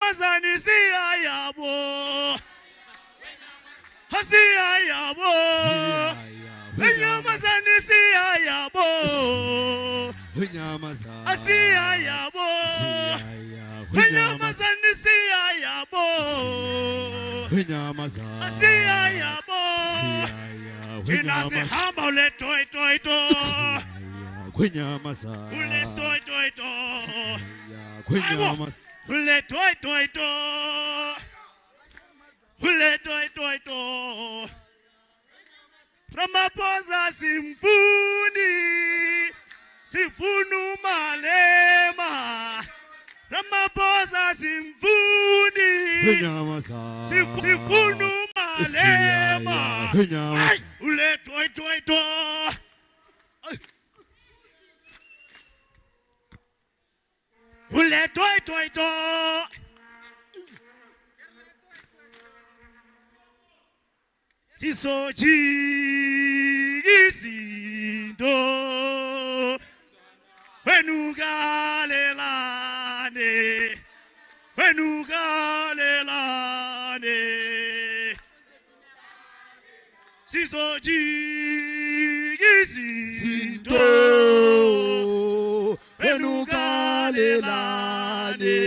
Wenyamazani siya yabo. Siya yabo. Wenyamazani siya yabo. Siya yabo. Wenyamazani siya yabo. Siya yabo. Tina se hamba ule toi toi to. Ule toi toi to. Ule toi toi to. Ule toi toi to. Ramaphosa simfuni. Sifunu malema. Ramaphosa simfuni. Sifunu malema. Ule toi toi to. Ule toi toi to. Sisoji isindo Wenugalelane Sisoji isindo Wenugalelane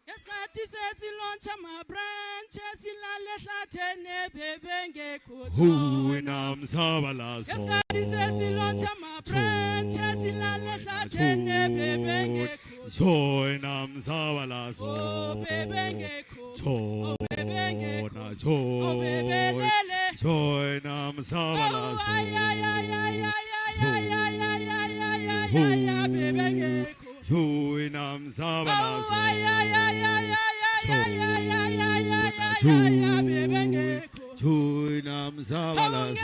Yaskati says launch my branches in la letane bebenge kuto. Who in Amsavalas? Yaskati says launch my branches in la letane bebenge kuto. Join Amsavalas. Oh bebenge kuto. Oh bebenge kuto. Oh join Amsavalas. Join Amsavalas. Join Amsavalas. Join Amsavalas. Join Amsavalas.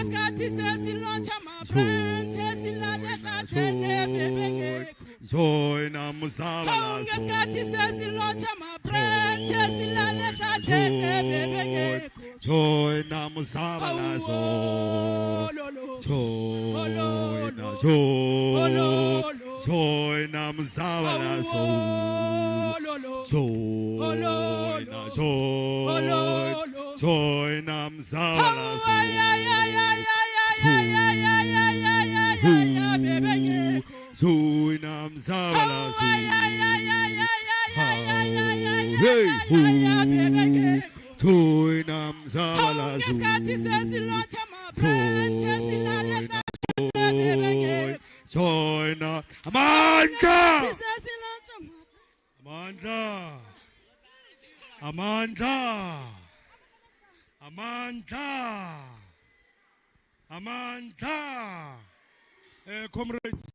Join Amsavalas. Join Amsavalas. Join Amsavalas. Join Amsavalas. Join Amanda. Amanda. Amanda. Amanda. Amanda. Comrades,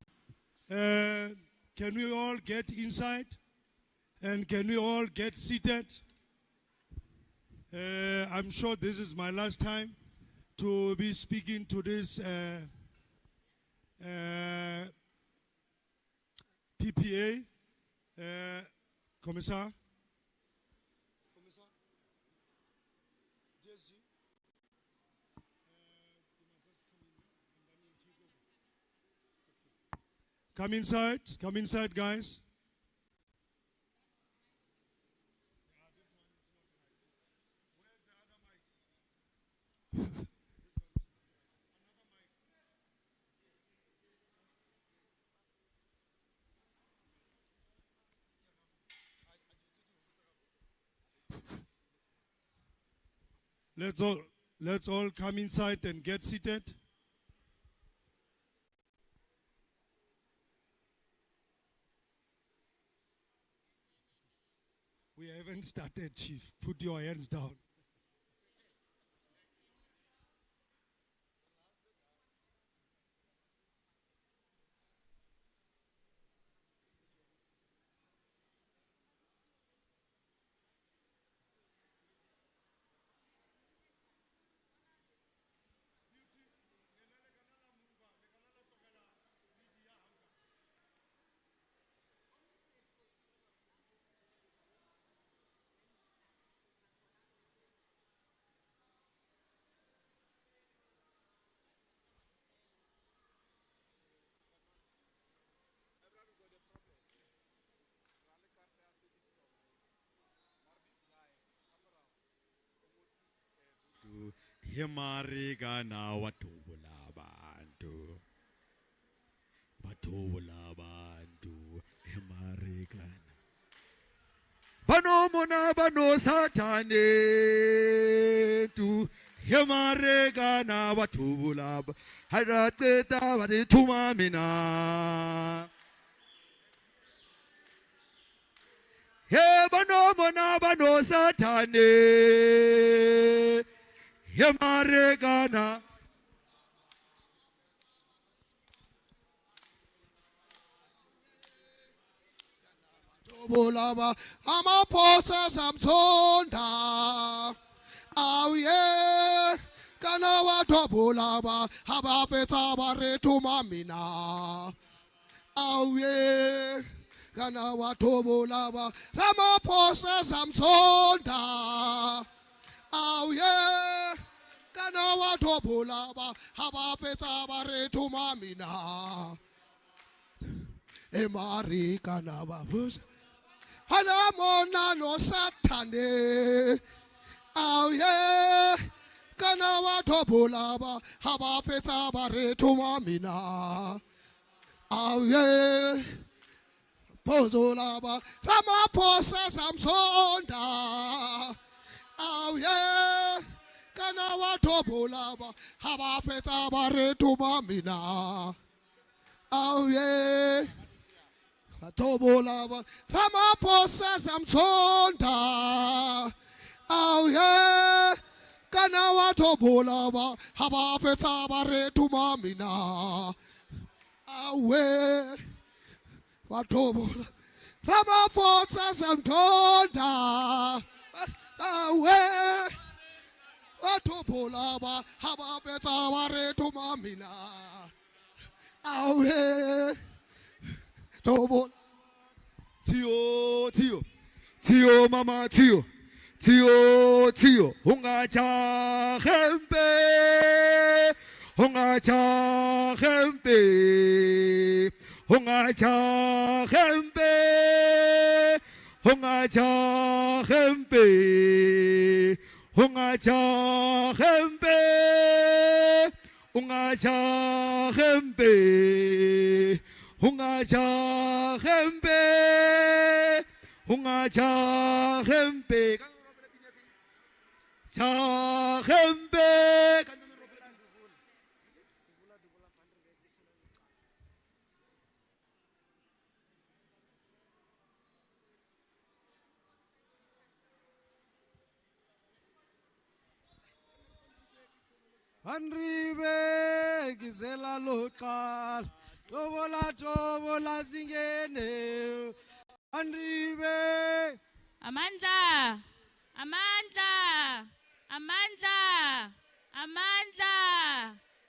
can we all get inside? And can we all get seated? I'm sure this is my last time to be speaking to this PPA. Commissar? Come inside, guys. Let's all come inside and get seated. We haven't started, Chief. Put your hands down. Yemarigana watubula bantu. Batubula bantu. Yemarigana. Bano mona bano satane tu. Yemarigana watubula. Harateta waditumamina. He bano mona bano satane. Yamaregana Tobulaba amaposa samsonda Awie kana watobulaba habapeta baretu mamina Awie kana watobulaba amaposa samsonda Awie kana watobulaba habapeta baretu mamina Emari kana bavuza Hana mona no satane Aye kana watobulaba habapeta baretu mamina Aye pozolaba Ramaphosa samsonda Aye kana watobulaba habapeta baretu mamina Aye watobulaba Ramaphosa samsonda Aye kana watobulaba habapeta baretu mamina Awe watobula Ramaphosa samsonda Awe watobulaba habapeta baretu mamina Awe tobula Tio mama Tio Hungacha hempe Hungacha hempe Hungacha hempe Hungacha hempe Hungacha hempe Hungacha hempe Hungacha hempe Hungacha hempe Cha hempe Andribe gizela lokal tobola zingene Andribe Amandla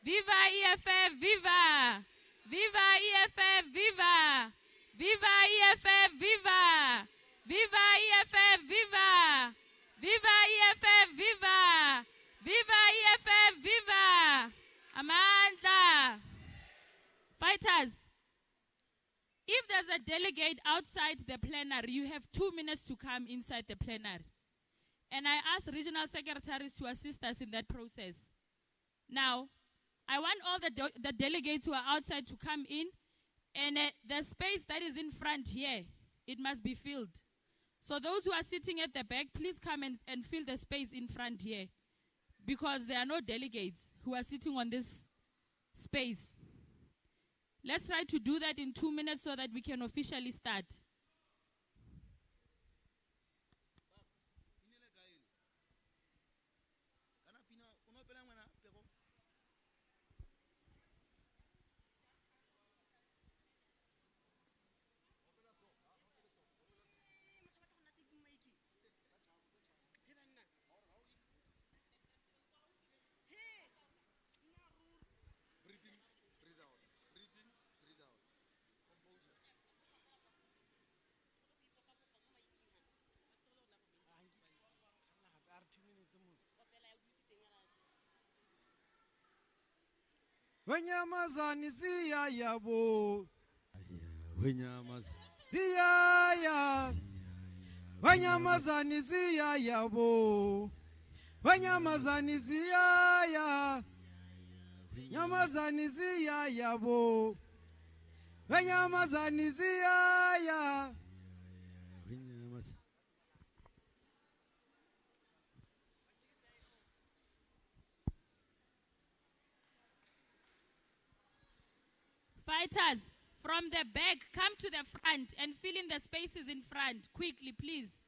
Viva EFF viva Viva EFF viva Viva EFF viva Viva EFF viva Viva EFF viva Viva EFF viva Amandla Fighters, if there's a delegate outside the plenary, you have 2 minutes to come inside the plenary. And I asked regional secretaries to assist us in that process. Now, I want all the delegates who are outside to come in, and the space that is in front here, it must be filled. So those who are sitting at the back, please come and fill the space in front here, because there are no delegates who are sitting on this space. Let's try to do that in 2 minutes so that we can officially start. Wenyamazani siya yabo Wenyamazani siya ya Wenyamazani siya yabo Wanyamazani ziyaya. Nyamazani ziyaya bo. Wanyamazani ziyaya. Fighters, from the back, come to the front and fill in the spaces in front. Quickly, please.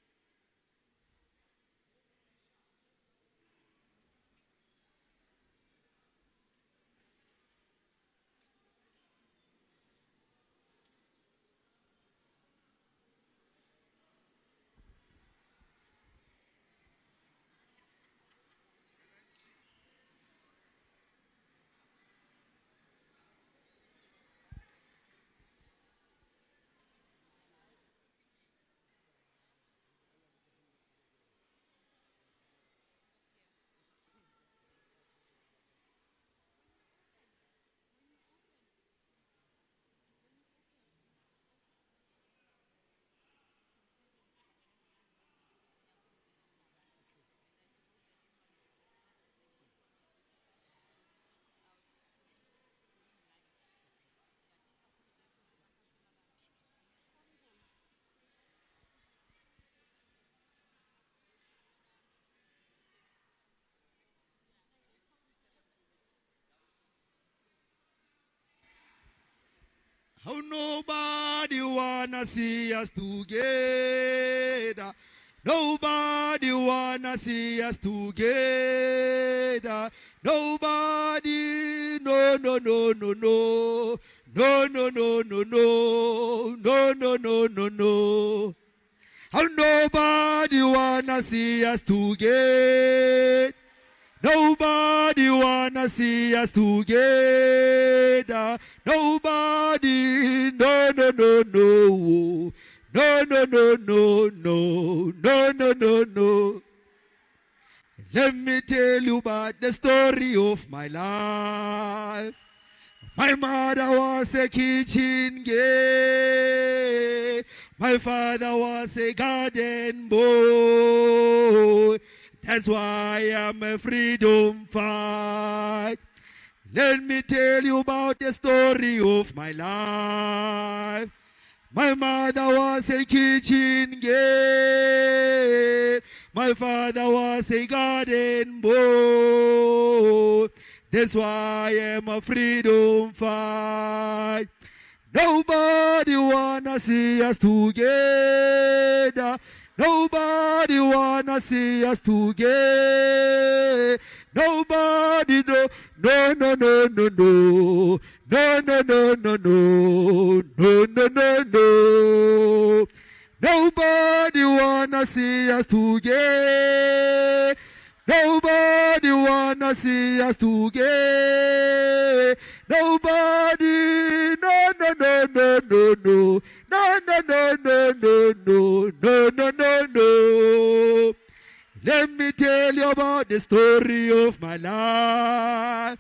How nobody wanna see us together. Nobody wanna see us together. Nobody, no, no, no, no, no. No, no, no, no, no. No, no, no, no, no. How nobody wanna see us together. Nobody wanna see us together. Nobody, no, no, no, no. No, no, no, no, no. No, no, no, no. Let me tell you about the story of my life. My mother was a kitchen girl. My father was a garden boy. That's why I'm a freedom fight. Let me tell you about the story of my life. My mother was a kitchen girl. My father was a garden boy. That's why I'm a freedom fight. Nobody wanna see us together. Nobody wanna see us together. Nobody, no, no, no, no, no, no. No, no, no, no, no. No, no, no, no. Nobody wanna see us together. Nobody wanna see us together. Nobody, no, no, no, no, no, no. No, no, no, no, no, no, no, no, no, no. Let me tell you about the story of my life.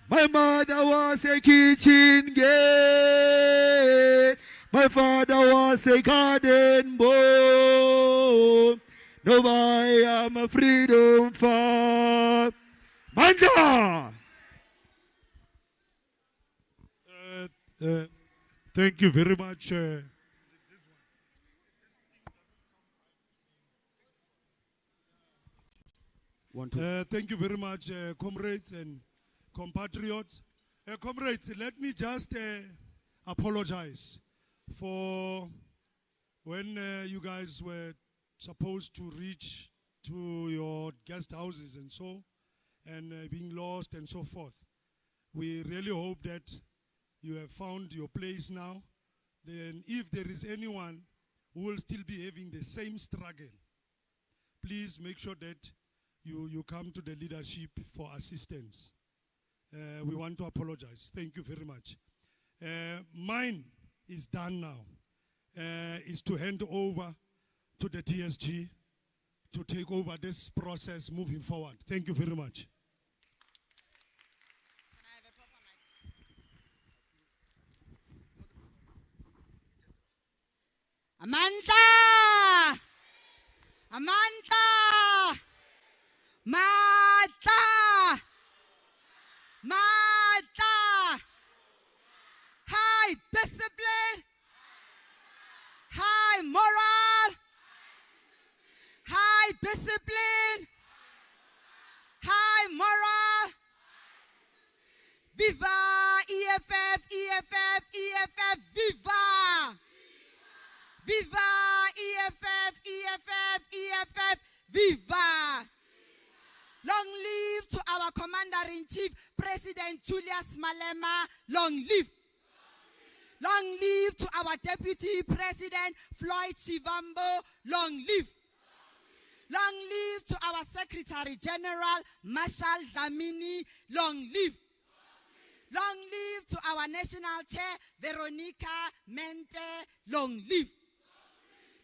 My mother was a kitchen girl. My father was a garden boy. Now I am a freedom fighter. Manja! Thank you very much. Thank you very much, comrades and compatriots. Comrades, let me just apologize for when you guys were supposed to reach to your guest houses and so, and being lost and so forth. We really hope that you have found your place now. Then if there is anyone who will still be having the same struggle, please make sure that you come to the leadership for assistance. We want to apologize. Thank you very much. Mine is done now. Is to hand over to the TSG to take over this process moving forward. Thank you very much. Amandla! Amandla! Matla. Matla. High discipline. High moral. High discipline. High moral. Viva EFF, EFF, EFF, viva! Viva EFF, EFF, EFF, viva! Long live to our Commander-in-Chief, President Julius Malema, long live. Long live to our Deputy President, Floyd Shivambu, long live. Long live to our Secretary General, Marshal Dlamini, long live. Long live to our National Chair, Veronica Mente, long live.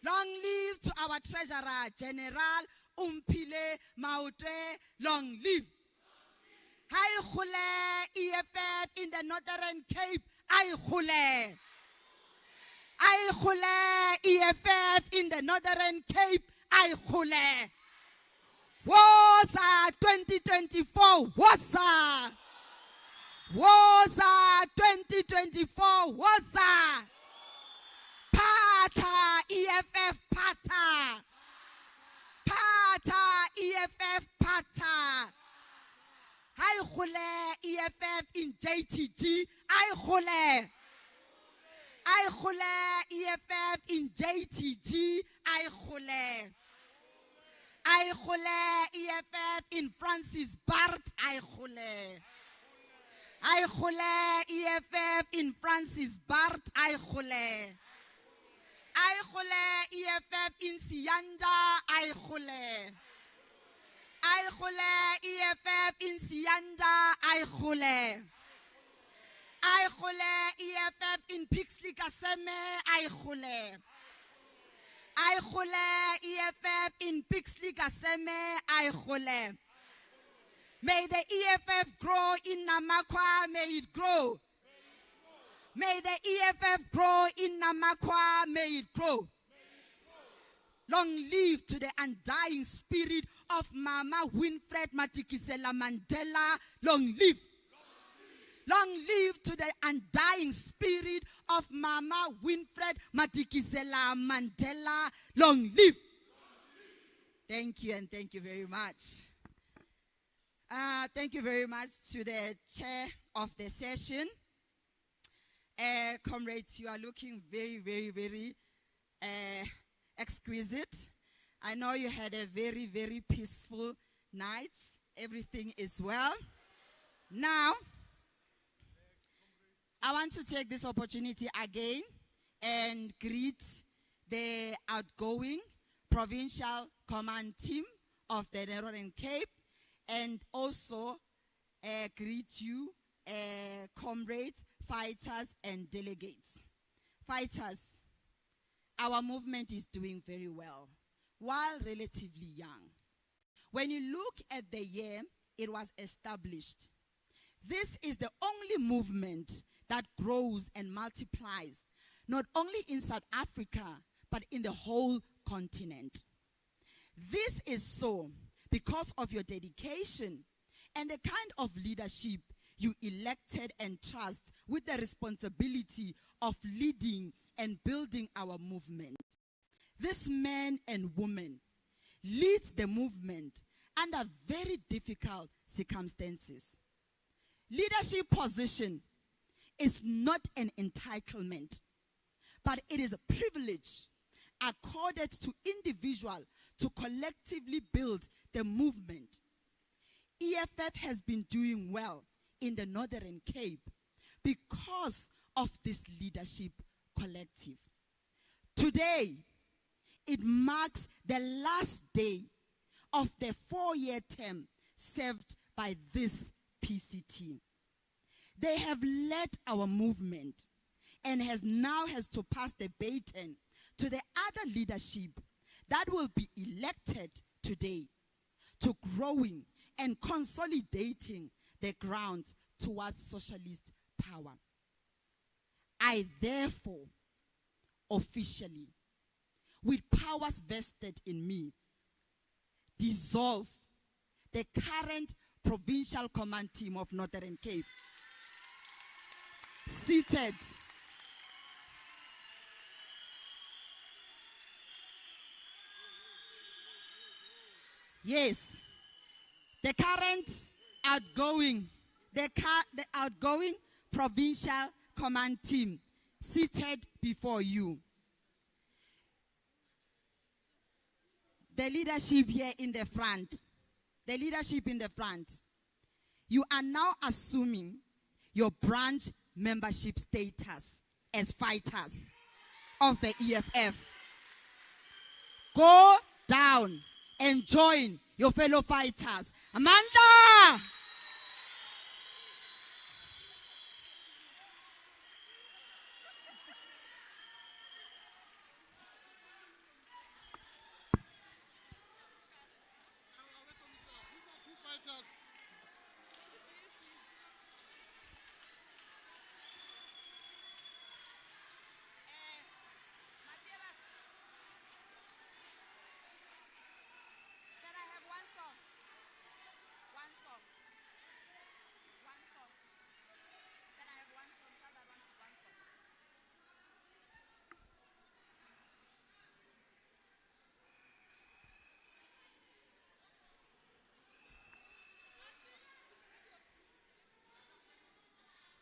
Long live to our Treasurer General, Umpile Mautwe, long live. Hi Khule, EFF in the Northern Cape, I Khule. I Khule, EFF in the Northern Cape, I Khule. Woza 2024, Woza. Woza 2024, Woza. Pata EFF Pata. Pata EFF Pata. I Khule EFF in JTG. I Khule. I Khule EFF in JTG. I Khule. I Khule EFF in Francis Bart. I Khule. I Khule EFF in Francis Bart. I Khule. I Khule EFF in Sianda. I Khule. I Khule EFF in Sianda. I Khule. I Khule EFF in Pixley Kaseme. I Khule. I Khule EFF in Pixley Kaseme. I Khule. May the EFF grow in Namakwa. May it grow. May the EFF grow in Namakwa. May it grow. Long live to the undying spirit of Mama Winfred Matikisela Mandela. Long live. Long live to the undying spirit of Mama Winfred Matikisela Mandela. Long live. Thank you, and thank you very much. Thank you very much to the chair of the session. Comrades, you are looking very, very, very exquisite. I know you had a very, very peaceful night. Everything is well. Now, I want to take this opportunity again and greet the outgoing provincial command team of the Northern Cape, and also greet you, comrades, fighters, and delegates. Fighters, our movement is doing very well, while relatively young. When you look at the year it was established, this is the only movement that grows and multiplies, not only in South Africa, but in the whole continent. This is so because of your dedication and the kind of leadership you elected and trust with the responsibility of leading and building our movement. This man and woman leads the movement under very difficult circumstances. Leadership position is not an entitlement, but it is a privilege accorded to individuals to collectively build the movement. EFF has been doing well in the Northern Cape because of this leadership collective. Today, it marks the last day of the 4-year term served by this PCT. They have led our movement and now has to pass the baton to the other leadership that will be elected today to growing and consolidating the grounds towards socialist power. I therefore officially, with powers vested in me, dissolve the current Provincial Command Team of Northern Cape. Seated. Yes. The current outgoing, the outgoing Provincial Command Team seated before you. The leadership here in the front. The leadership in the front. You are now assuming your branch membership status as fighters of the EFF. Go down and join your fellow fighters. Amanda!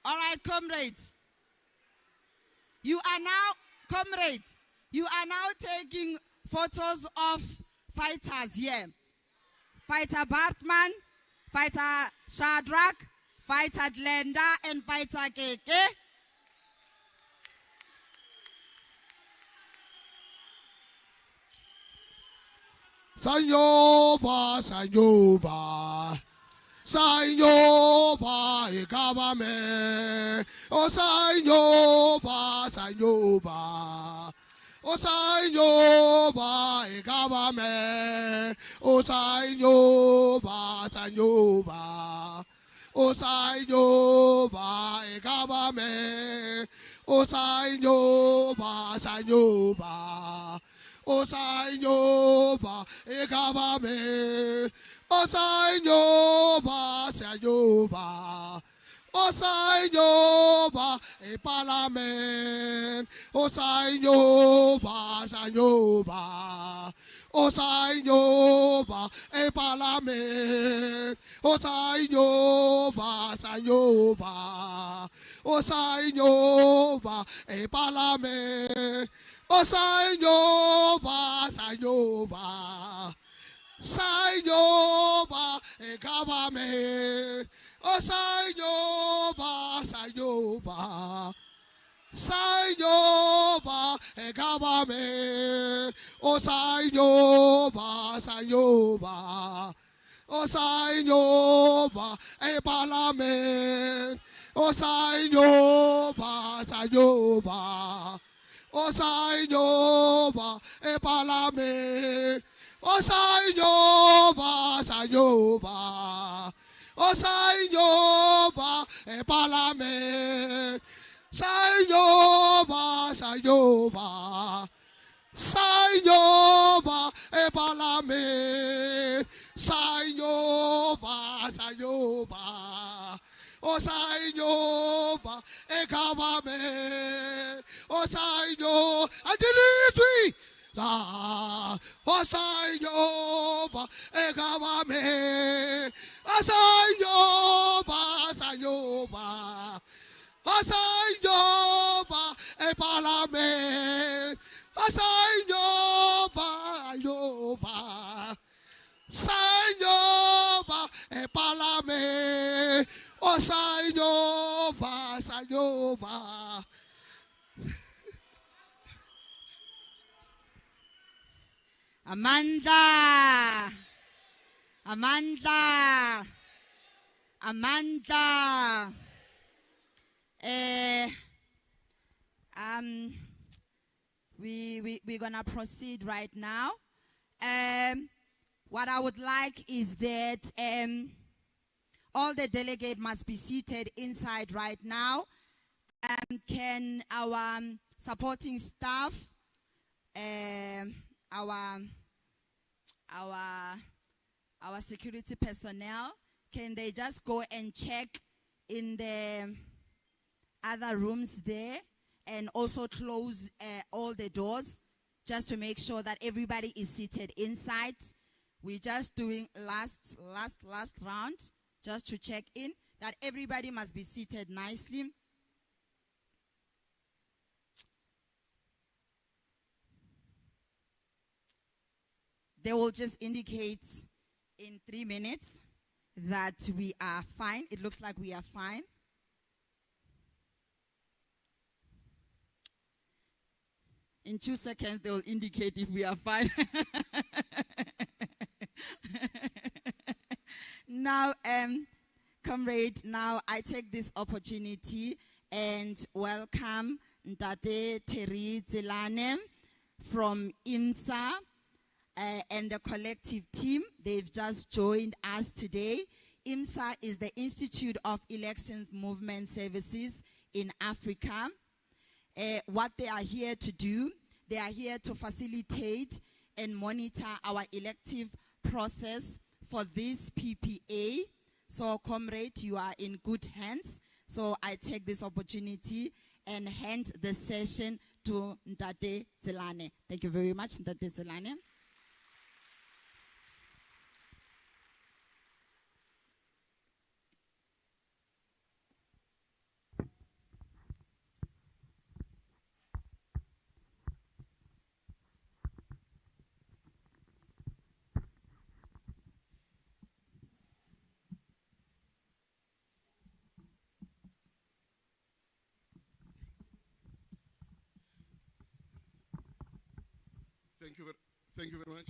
All right, comrades. You are now taking photos of fighters here. Fighter Bartman, Fighter Shadrach, Fighter Glenda, and Fighter Keke. Sanyova, Sanyova. Sanyova, Ekabame. Oh, Sanyova, Sanyova. Oh, Sanyova, Ekabame. Oh, Sanyova, Sanyova. Oh, Sanyova, Ekabame. Oh, Sanyova, Sanyova. O Sanyova, Ekabame. O Sanyova, Sanyova. O Sanyova, Epalamen. O Sanyova, Sanyova. O Sanyova, Epalamen. O Sanyova, Sanyova. O Sanyova, Epalamen. O Sanyova, Sanyova. Sanyova, Ekabame. O Sanyova, Sanyova. Sanyova, Ekabame. O Sanyova, Sanyova. O Sanyova, Epalamen. O Sanyova, Sanyova. O Sanyova, Epalame. O Sanyova, Sanyova. O Sanyova, Epalame. Sanyova, Sanyova. Sanyova, Epalame. Sanyova, Sanyova. O Sanyova, Ekabame. O Sanyova, Adelitri. O Sanyova, Ekabame. O Sanyova, Sanyova. O Sanyova, Epalame. O Sanyova, Sanyova. Sanyova, Epalame. O Sanyova, Sanyova. Amanda. Amanda. Amanda. We're gonna proceed right now. What I would like is that all the delegates must be seated inside right now. Can our supporting staff, our our security personnel, can they just go and check in the other rooms there and also close all the doors just to make sure that everybody is seated inside? We're just doing last round just to check in that everybody must be seated nicely. They will just indicate in 3 minutes that we are fine. It looks like we are fine. In 2 seconds, they will indicate if we are fine. Now, comrade, now I take this opportunity and welcome Ntate Terry Zelane from IMSA and the collective team. They've just joined us today. IMSA is the Institute of Elections Movement Services in Africa. What they are here to do, they are here to facilitate and monitor our elective process for this PPA. So, comrade, you are in good hands. So I take this opportunity and hand the session to Ntate Zelane. Thank you very much, Ntate Zelane. Thank you very much.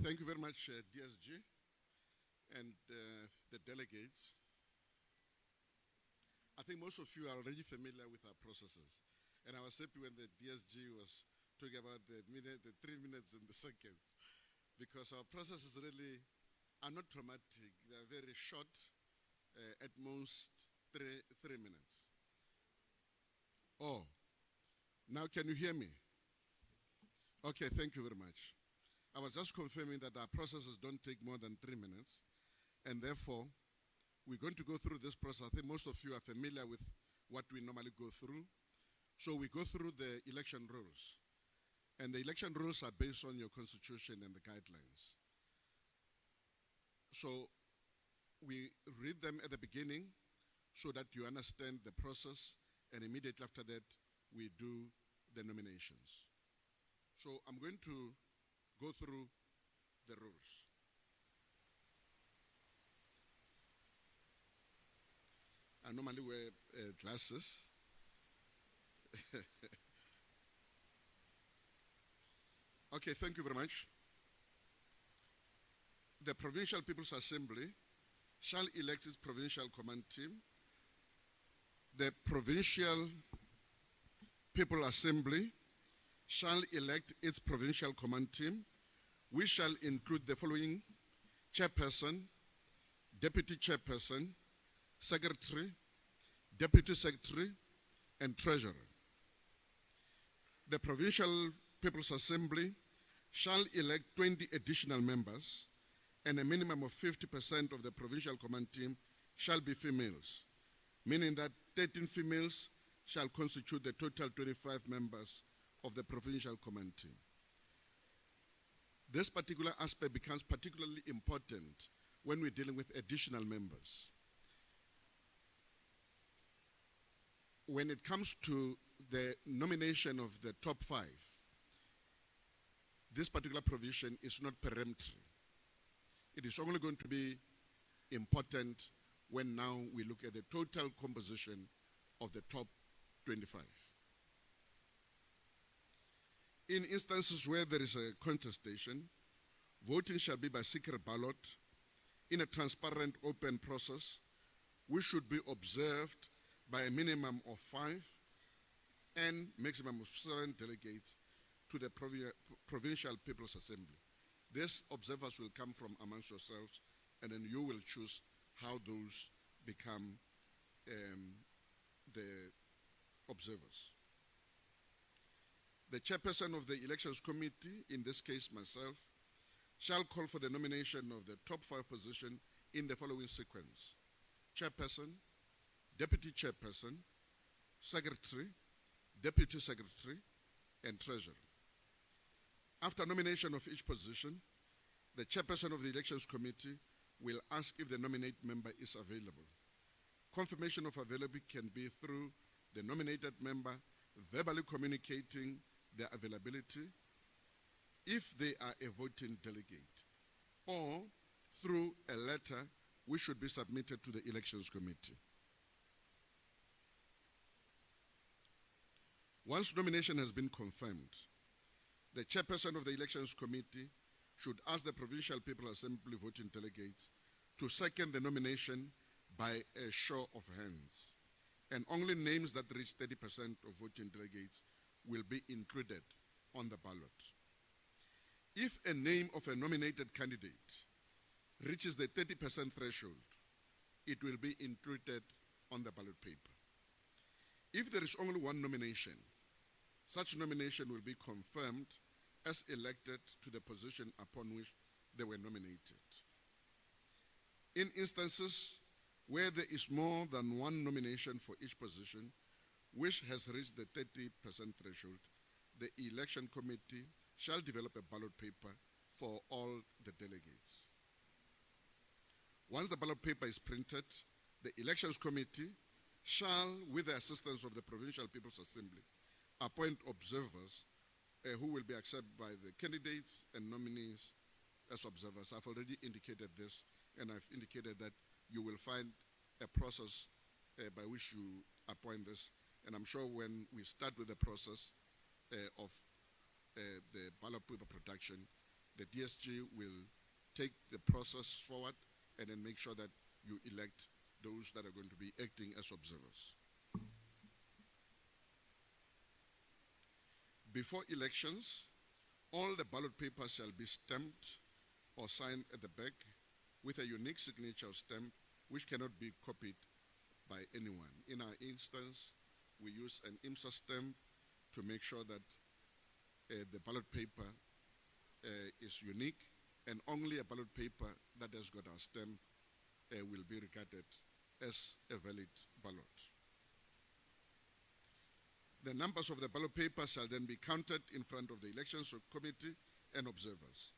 Thank you very much, DSG and the delegates. I think most of you are already familiar with our processes. And I was happy when the DSG was talking about the 3 minutes and the seconds, because our processes really are not traumatic. They are very short, at most 3 minutes. Oh, now can you hear me? Okay, thank you very much. I was just confirming that our processes don't take more than 3 minutes, and therefore, we're going to go through this process. I think most of you are familiar with what we normally go through. So we go through the election rules, and the election rules are based on your constitution and the guidelines. So we read them at the beginning so that you understand the process, and immediately after that, we do the nominations. So I'm going to go through the rules. I normally wear glasses. Okay, thank you very much. The Provincial People's Assembly shall elect its provincial command team. The Provincial People's Assembly shall elect its provincial command team. We shall include the following: chairperson, deputy chairperson, secretary, deputy secretary, and treasurer. The Provincial People's Assembly shall elect 20 additional members, and a minimum of 50% of the provincial command team shall be females, meaning that 13 females shall constitute the total 25 members of the provincial command team. This particular aspect becomes particularly important when we're dealing with additional members. When it comes to the nomination of the top 5, this particular provision is not peremptory. It is only going to be important when now we look at the total composition of the top 25. In instances where there is a contestation, voting shall be by secret ballot in a transparent, open process, which should be observed by a minimum of 5 and maximum of 7 delegates to the Provincial People's Assembly. These observers will come from amongst yourselves, and then you will choose how those become the observers. The chairperson of the Elections Committee, in this case myself, shall call for the nomination of the top 5 positions in the following sequence: chairperson, deputy chairperson, secretary, deputy secretary, and treasurer. After nomination of each position, the chairperson of the Elections Committee will ask if the nominate member is available. Confirmation of availability can be through the nominated member verbally communicating their availability if they are a voting delegate, or through a letter which should be submitted to the Elections Committee. Once nomination has been confirmed, the chairperson of the Elections Committee should ask the Provincial People's Assembly voting delegates to second the nomination by a show of hands, and only names that reach 30% of voting delegates will be included on the ballot. If a name of a nominated candidate reaches the 30% threshold, it will be included on the ballot paper. If there is only one nomination, such nomination will be confirmed as elected to the position upon which they were nominated. In instances where there is more than one nomination for each position, which has reached the 30% threshold, the Election Committee shall develop a ballot paper for all the delegates. Once the ballot paper is printed, the Elections Committee shall, with the assistance of the Provincial People's Assembly, appoint observers who will be accepted by the candidates and nominees as observers. I've already indicated this, and I've indicated that you will find a process by which you appoint this. And I'm sure when we start with the process of the ballot paper production, the DSG will take the process forward and then make sure that you elect those that are going to be acting as observers. Before elections, all the ballot papers shall be stamped or signed at the back with a unique signature stamp which cannot be copied by anyone. In our instance, we use an IMSA stamp to make sure that the ballot paper is unique, and only a ballot paper that has got our stamp will be regarded as a valid ballot. The numbers of the ballot paper shall then be counted in front of the Elections Committee and observers.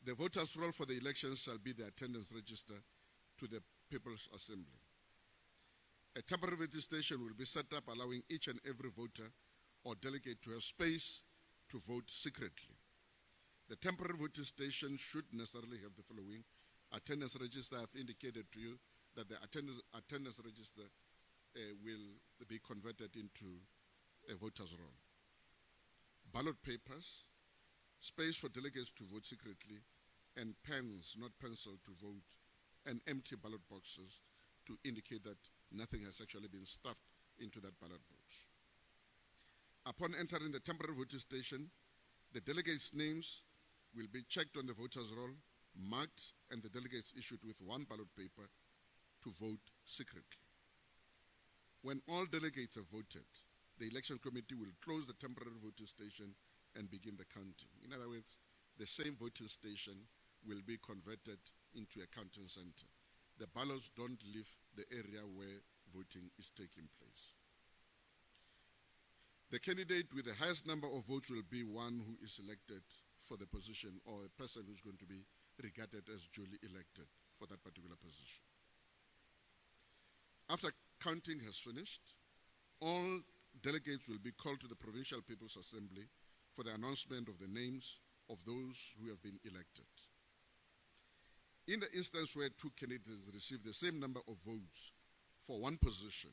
The voters' roll for the elections shall be the attendance register to the People's Assembly. A temporary voting station will be set up, allowing each and every voter or delegate to have space to vote secretly. The temporary voting station should necessarily have the following: attendance register. I've indicated to you that the attendance register will be converted into a voter's roll. Ballot papers, space for delegates to vote secretly, and pens, not pencil, to vote, and empty ballot boxes to indicate that nothing has actually been stuffed into that ballot box. Upon entering the temporary voting station, the delegates' names will be checked on the voter's roll, marked, and the delegates issued with one ballot paper to vote secretly. When all delegates have voted, the Election Committee will close the temporary voting station and begin the counting. In other words, the same voting station will be converted into a counting center. The ballots don't leave the area where voting is taking place. The candidate with the highest number of votes will be one who is elected for the position, or a person who's going to be regarded as duly elected for that particular position. After counting has finished, all delegates will be called to the Provincial People's Assembly for the announcement of the names of those who have been elected. In the instance where two candidates receive the same number of votes for one position,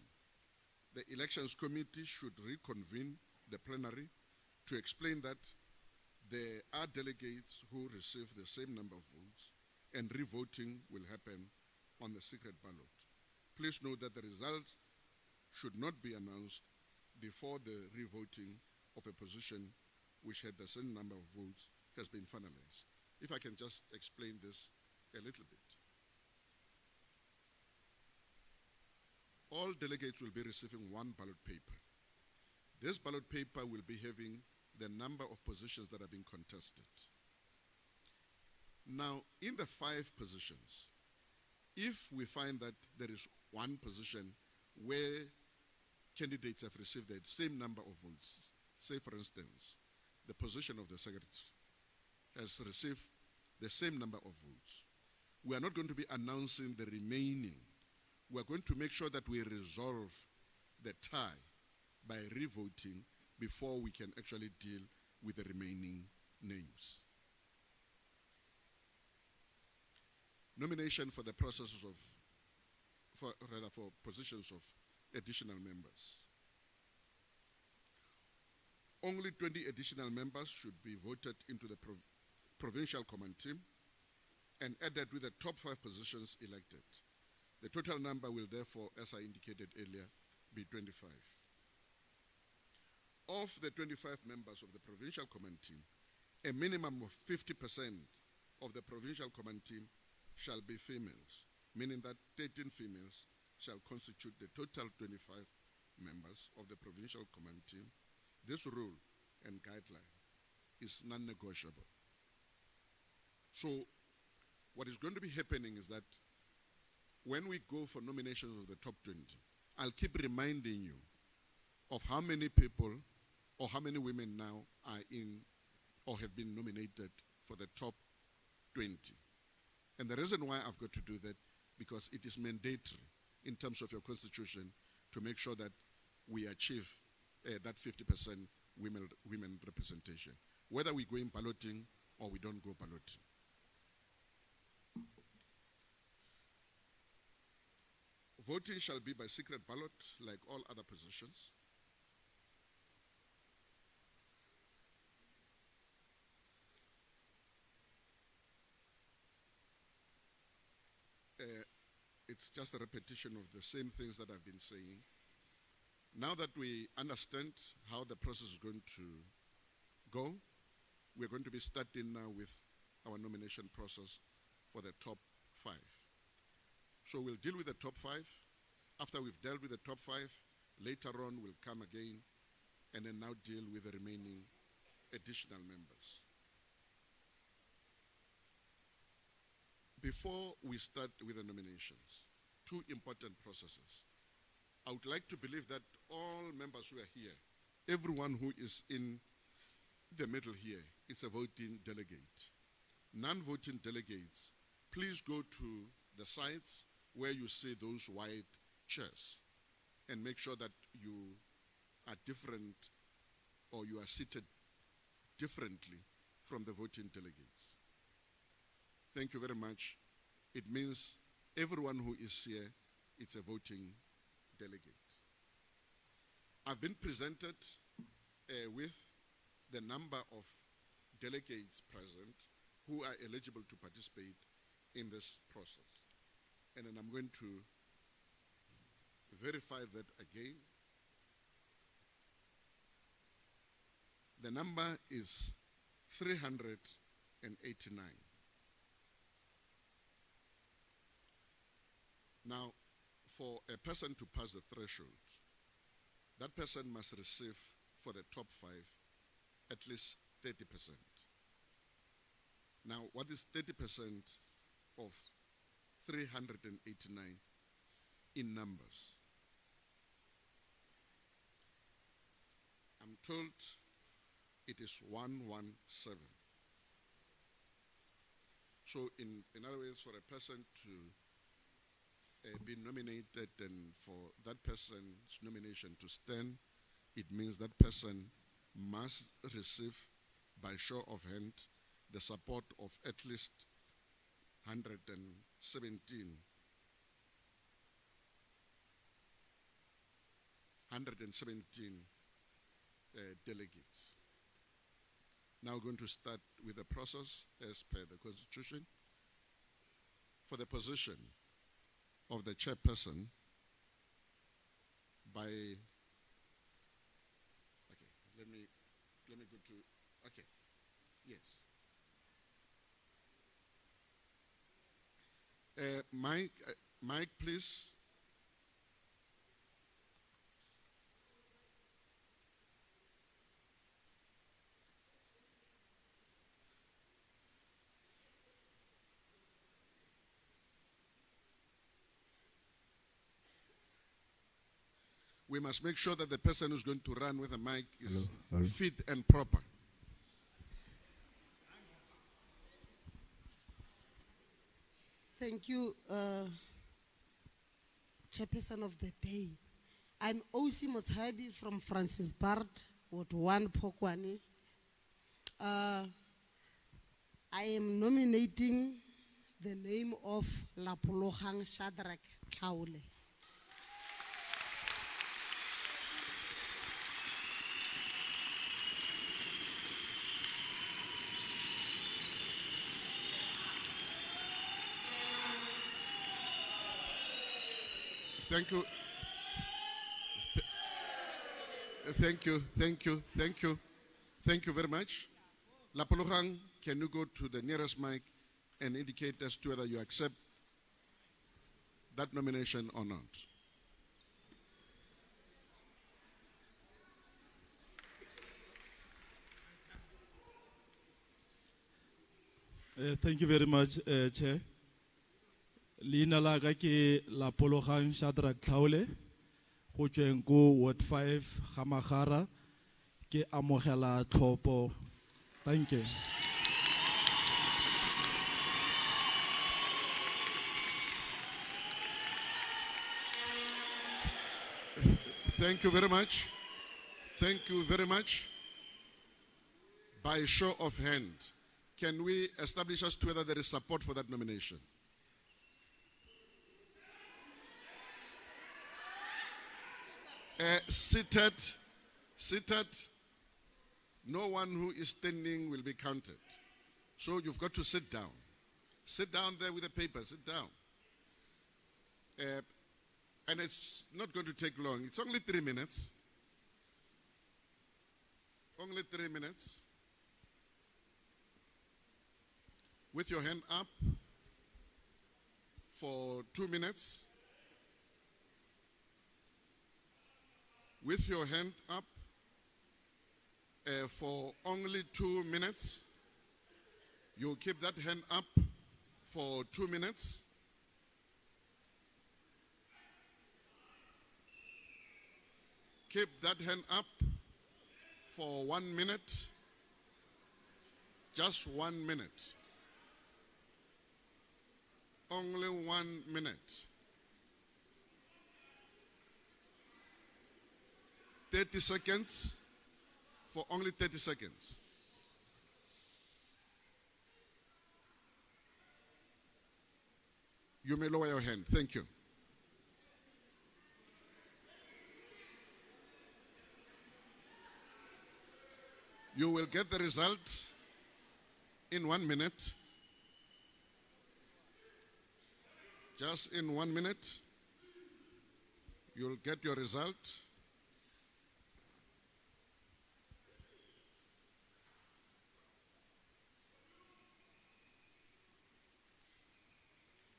the Elections Committee should reconvene the plenary to explain that there are delegates who receive the same number of votes, and revoting will happen on the secret ballot. Please note that the results should not be announced before the revoting of a position which had the same number of votes has been finalized. If I can just explain this a little bit. All delegates will be receiving one ballot paper. This ballot paper will be having the number of positions that are being contested. Now, in the 5 positions, if we find that there is one position where candidates have received the same number of votes, say for instance, the position of the secretary has received the same number of votes, we are not going to be announcing the remaining. We are going to make sure that we resolve the tie by revoting before we can actually deal with the remaining names. Nomination for the processes of, for positions of additional members. Only 20 additional members should be voted into the provincial command team and added with the top 5 positions elected. The total number will therefore, as I indicated earlier, be 25. Of the 25 members of the provincial command team, a minimum of 50% of the provincial command team shall be females, meaning that 13 females shall constitute the total 25 members of the provincial command team. This rule and guideline is non-negotiable. So what is going to be happening is that when we go for nominations of the top 20, I'll keep reminding you of how many people or how many women now are in or have been nominated for the top 20. And the reason why I've got to do that, because it is mandatory in terms of your constitution to make sure that we achieve that 50% women representation, whether we go in balloting or we don't go balloting. Voting shall be by secret ballot like all other positions. It's just a repetition of the same things that I've been saying. Now that we understand how the process is going to go, we're going to be starting now with our nomination process for the top 5. So we'll deal with the top 5. After we've dealt with the top 5, later on we'll come again and then now deal with the remaining additional members. Before we start with the nominations, 2 important processes. I would like to believe that all members who are here, everyone who is in the middle here, is a voting delegate. Non-voting delegates, please go to the sites where you see those white chairs and make sure that you are different or you are seated differently from the voting delegates. Thank you very much. It means everyone who is here, it's a voting delegate. I've been presented with the number of delegates present who are eligible to participate in this process. And then I'm going to verify that again. The number is 389. Now, for a person to pass the threshold, that person must receive for the top 5 at least 30%. Now, what is 30% of 389 in numbers? I'm told it is 117. So in other words, for a person to be nominated and for that person's nomination to stand, it means that person must receive, by show of hand, the support of at least 117 delegates. now going to start with the process as per the Constitution. For the position of the chairperson by, okay, let me go to, okay, yes. Mike, please. We must make sure that the person who's going to run with a mic is fit and proper. Thank you, Chairperson of the Day. I'm O.C. Motshabi from Francis Bard, Ward 1, Pokwani. I am nominating the name of Lapologang Shadrach Tlaule. Thank you. Thank you very much. Lapologang, can you go to the nearest mic and indicate as to whether you accept that nomination or not? Thank you very much, Chair. Leina la ka ke Lapologang Shadrach Tlaule go tsweng ko Ward 5 Gamagara ke amogela tlhopo. Thank you. Thank you very much. Thank you very much. By show of hand, can we establish as to whether there is support for that nomination? Seated. No one who is standing will be counted. So you've got to sit down. Sit down there with the paper. Sit down. And it's not going to take long. It's only 3 minutes. Only 3 minutes. With your hand up for 2 minutes. With your hand up for only 2 minutes. You keep that hand up for 2 minutes. Keep that hand up for 1 minute. Just 1 minute. Only 1 minute. 30 seconds for only 30 seconds. You may lower your hand. Thank you. You will get the result in 1 minute. Just in 1 minute, you'll get your result.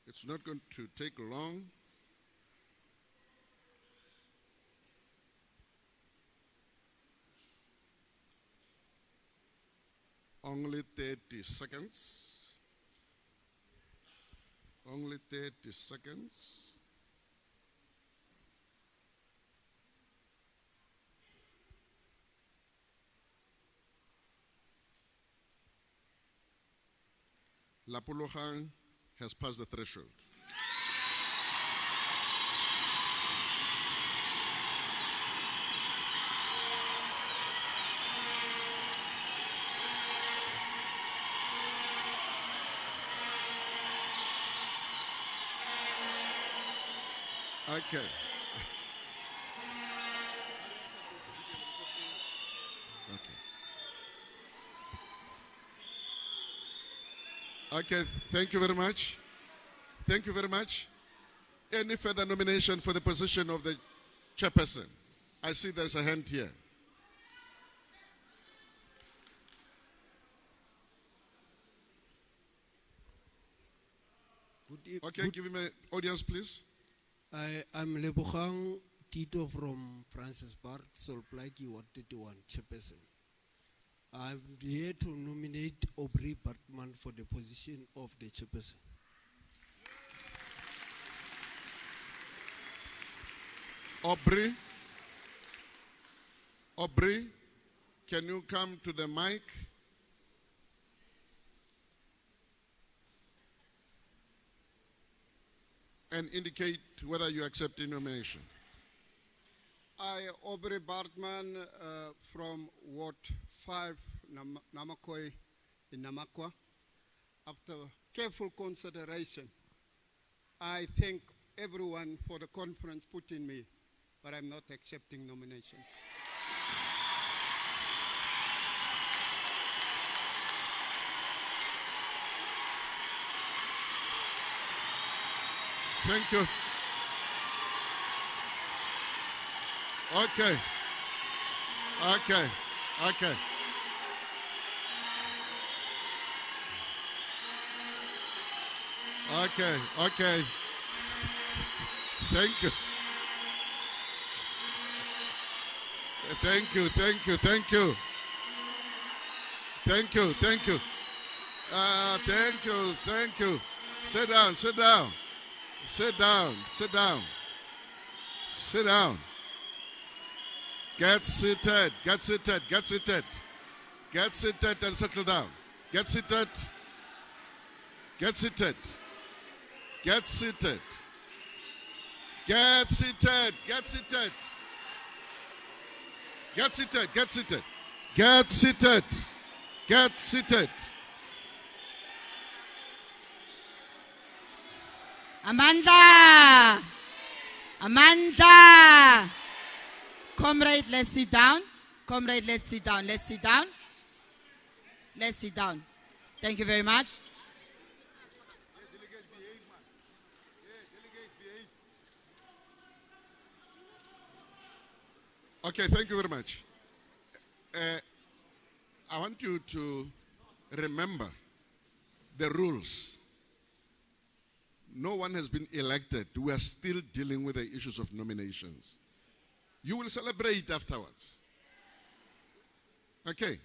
It's not going to take long. Only 30 seconds. Only 30 seconds. Lapologang has passed the threshold. Okay. Okay. Okay, thank you very much. Thank you very much. Any further nomination for the position of the chairperson? I see there's a hand here. Okay, give him an audience, please. I'm Lebogang Tito from Francis Bar, Solplaiki, Ward 31, Chairperson. I'm here to nominate Aubrey Bartman for the position of the Chairperson. Aubrey, can you come to the mic? And indicate whether you accept the nomination. I, Aubrey Bartman, from Ward 5, Namakoi in Namakwa. After careful consideration, I thank everyone for the confidence put in me, but I'm not accepting nomination. Thank you. Okay. Okay. Okay. Okay. Okay. Thank you. Thank you. Thank you. Thank you. Thank you. Thank you. Thank you. Thank you. Sit down. Sit down. Sit down. Sit down. Sit down. Get seated. Get seated. Get seated. Get seated and settle down. Get seated. Get seated. Get seated. Get seated. Get seated. Get seated. Get seated. Get seated. Get seated. Amanda! Amanda! Comrade, let's sit down. Comrade, let's sit down. Let's sit down. Let's sit down. Thank you very much. Okay, thank you very much. I want you to remember the rules. No one has been elected. We are still dealing with the issues of nominations. You will celebrate afterwards. Okay.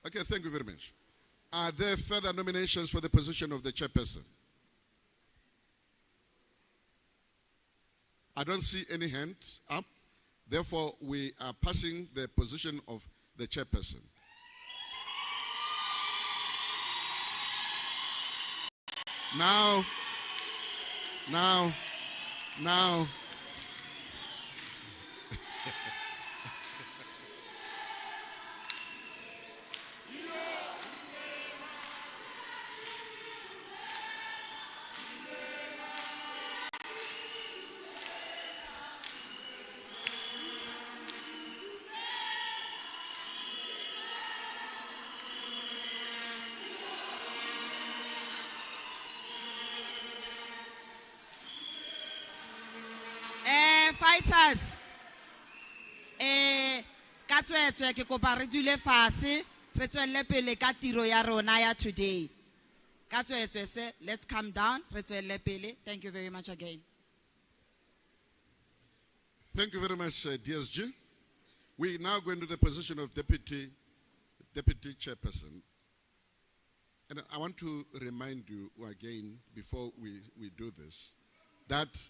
Okay, thank you very much. Are there further nominations for the position of the chairperson? I don't see any hands up. Therefore, we are passing the position of the chairperson. Now, Fighters, ka tswetswe ke kopa re dule fatshe re tswelle pele ka tiro ya rona ya today. Ka tswetswe se, let's calm down, re tswelle pele. Thank you very much again. thank you very much, DSG. We now go into the position of deputy chairperson. And I want to remind you again, before we do this, that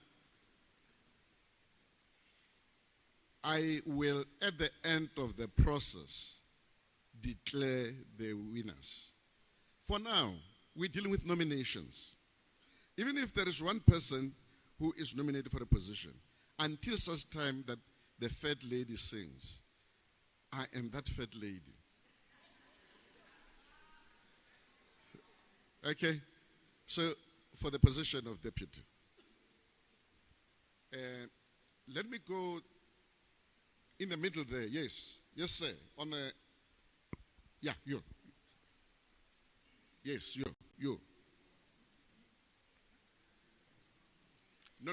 I will, at the end of the process, declare the winners. For now, we're dealing with nominations. Even if there is one person who is nominated for a position, until such time that the fat lady sings, I am that fat lady. Okay? So, for the position of deputy. Let me go in the middle there. Yes. Yes, sir. On the... Yeah, you. Yes, you. You. No.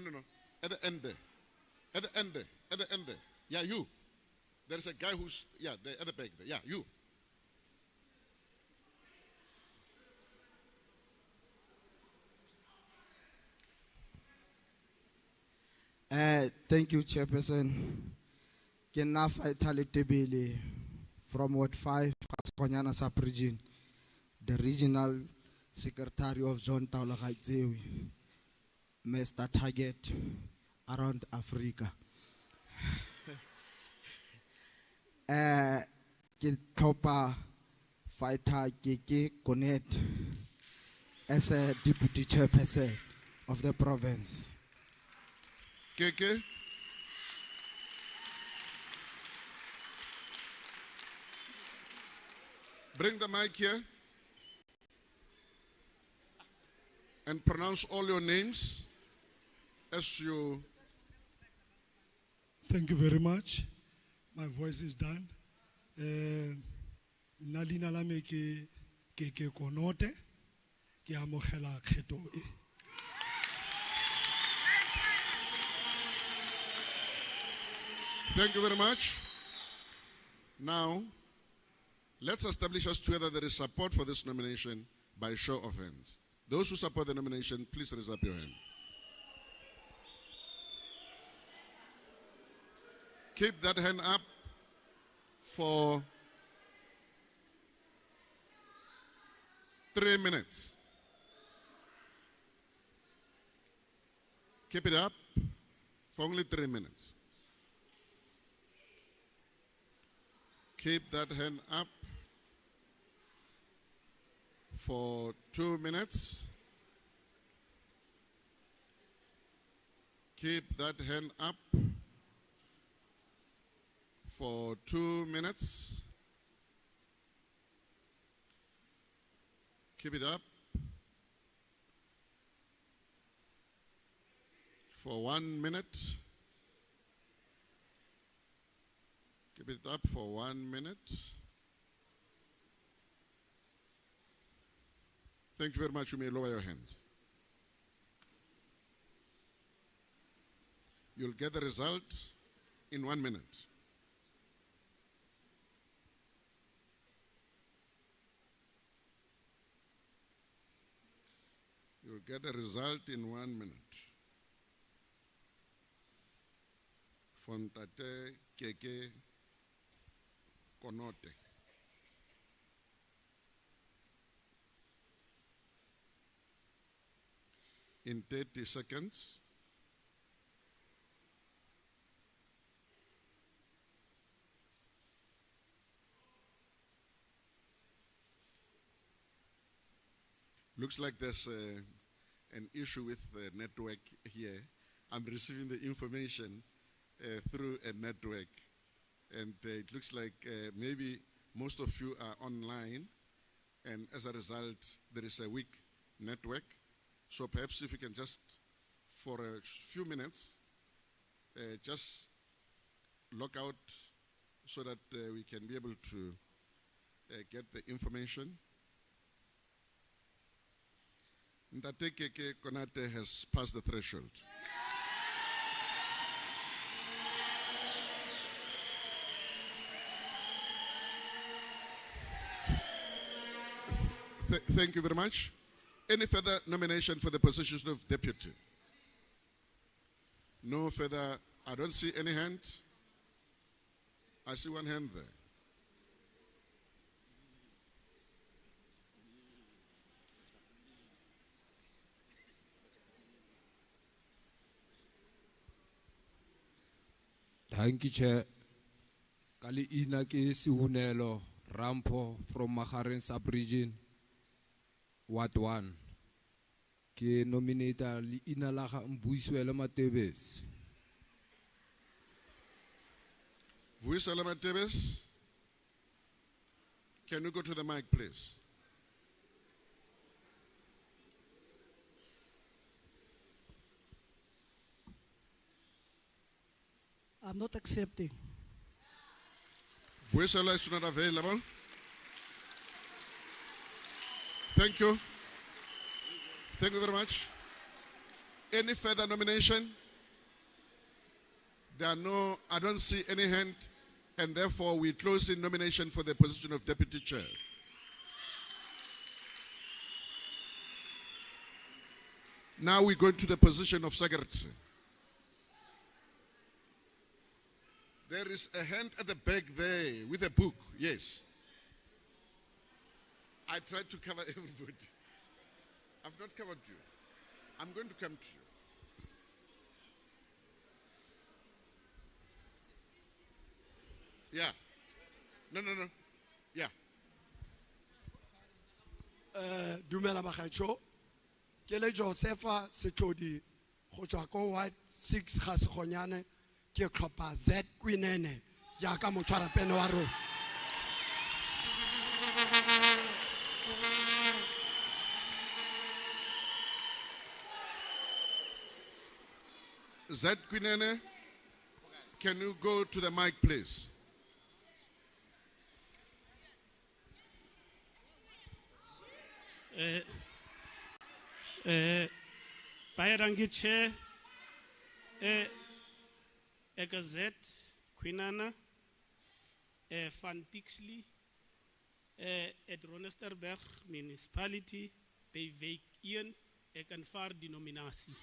At the end there. At the end there. At the end there. Yeah, you. There's a guy who's, yeah, at the back there. Yeah, you. Thank you, Chairperson. Kena Faitali Tebele from Ward 5, Konyana Sub-Region, the Regional Secretary of John Taulagaitsewi, Mr. Target around Africa. Ke tlhopa fighter Keke Connect as a Deputy Chairperson of the province. Keke. Bring the mic here and pronounce all your names as you. Thank you very much. My voice is done. Nalina la me ke konote ke amogela kgetho e. Thank you very much. Now, let's establish as to whether there is support for this nomination by show of hands. Those who support the nomination, please raise up your hand. Keep that hand up for 3 minutes. Keep it up for only 3 minutes. Keep that hand up for 2 minutes. Keep that hand up for 2 minutes. Keep it up for 1 minute. Keep it up for 1 minute. Thank you very much. You may lower your hands. You'll get the result in 1 minute. You'll get the result in 1 minute. Fontate Keke Konote. In 30 seconds. Looks like there's an issue with the network here. I'm receiving the information through a network. And it looks like maybe most of you are online. And as a result, there is a weak network. So perhaps if you can just, for a few minutes, just log out so that we can be able to get the information. Ndate Keke Konate has passed the threshold. Thank you very much. Any further nomination for the position of deputy? No further. I don't see any hand. I see one hand there. Thank you, Chair. Kali ina ke Sihunelo Rampo from Maharen Sub-Region, Ward 1. Ke nominata li ina la ga Mbuiswele Matebes. Vuisela Matebes, can you go to the mic, please? I'm not accepting. Vuisela is not available. Thank you. Thank you very much. Any further nomination? There are no, I don't see any hand, and therefore we close the nomination for the position of Deputy Chair. Now we go into the position of Secretary. There is a hand at the back there with a book. Yes. I tried to cover everybody. I've not covered you. I'm going to come to you. Yeah. No. Yeah. Dumela Bagacho. Kele Josefa Setlodi go tswa ko Ward 6 ga Segonyane ke tlhopha Z Kwinene ya ka motshwara pene wa rona. Z Kwinene, can you go to the mic, please? Bayerangi Chair, Gazette, Quinana, Van Pixley, at Ronesterberg Municipality, Beveik Ian, Ekanfar denominatie.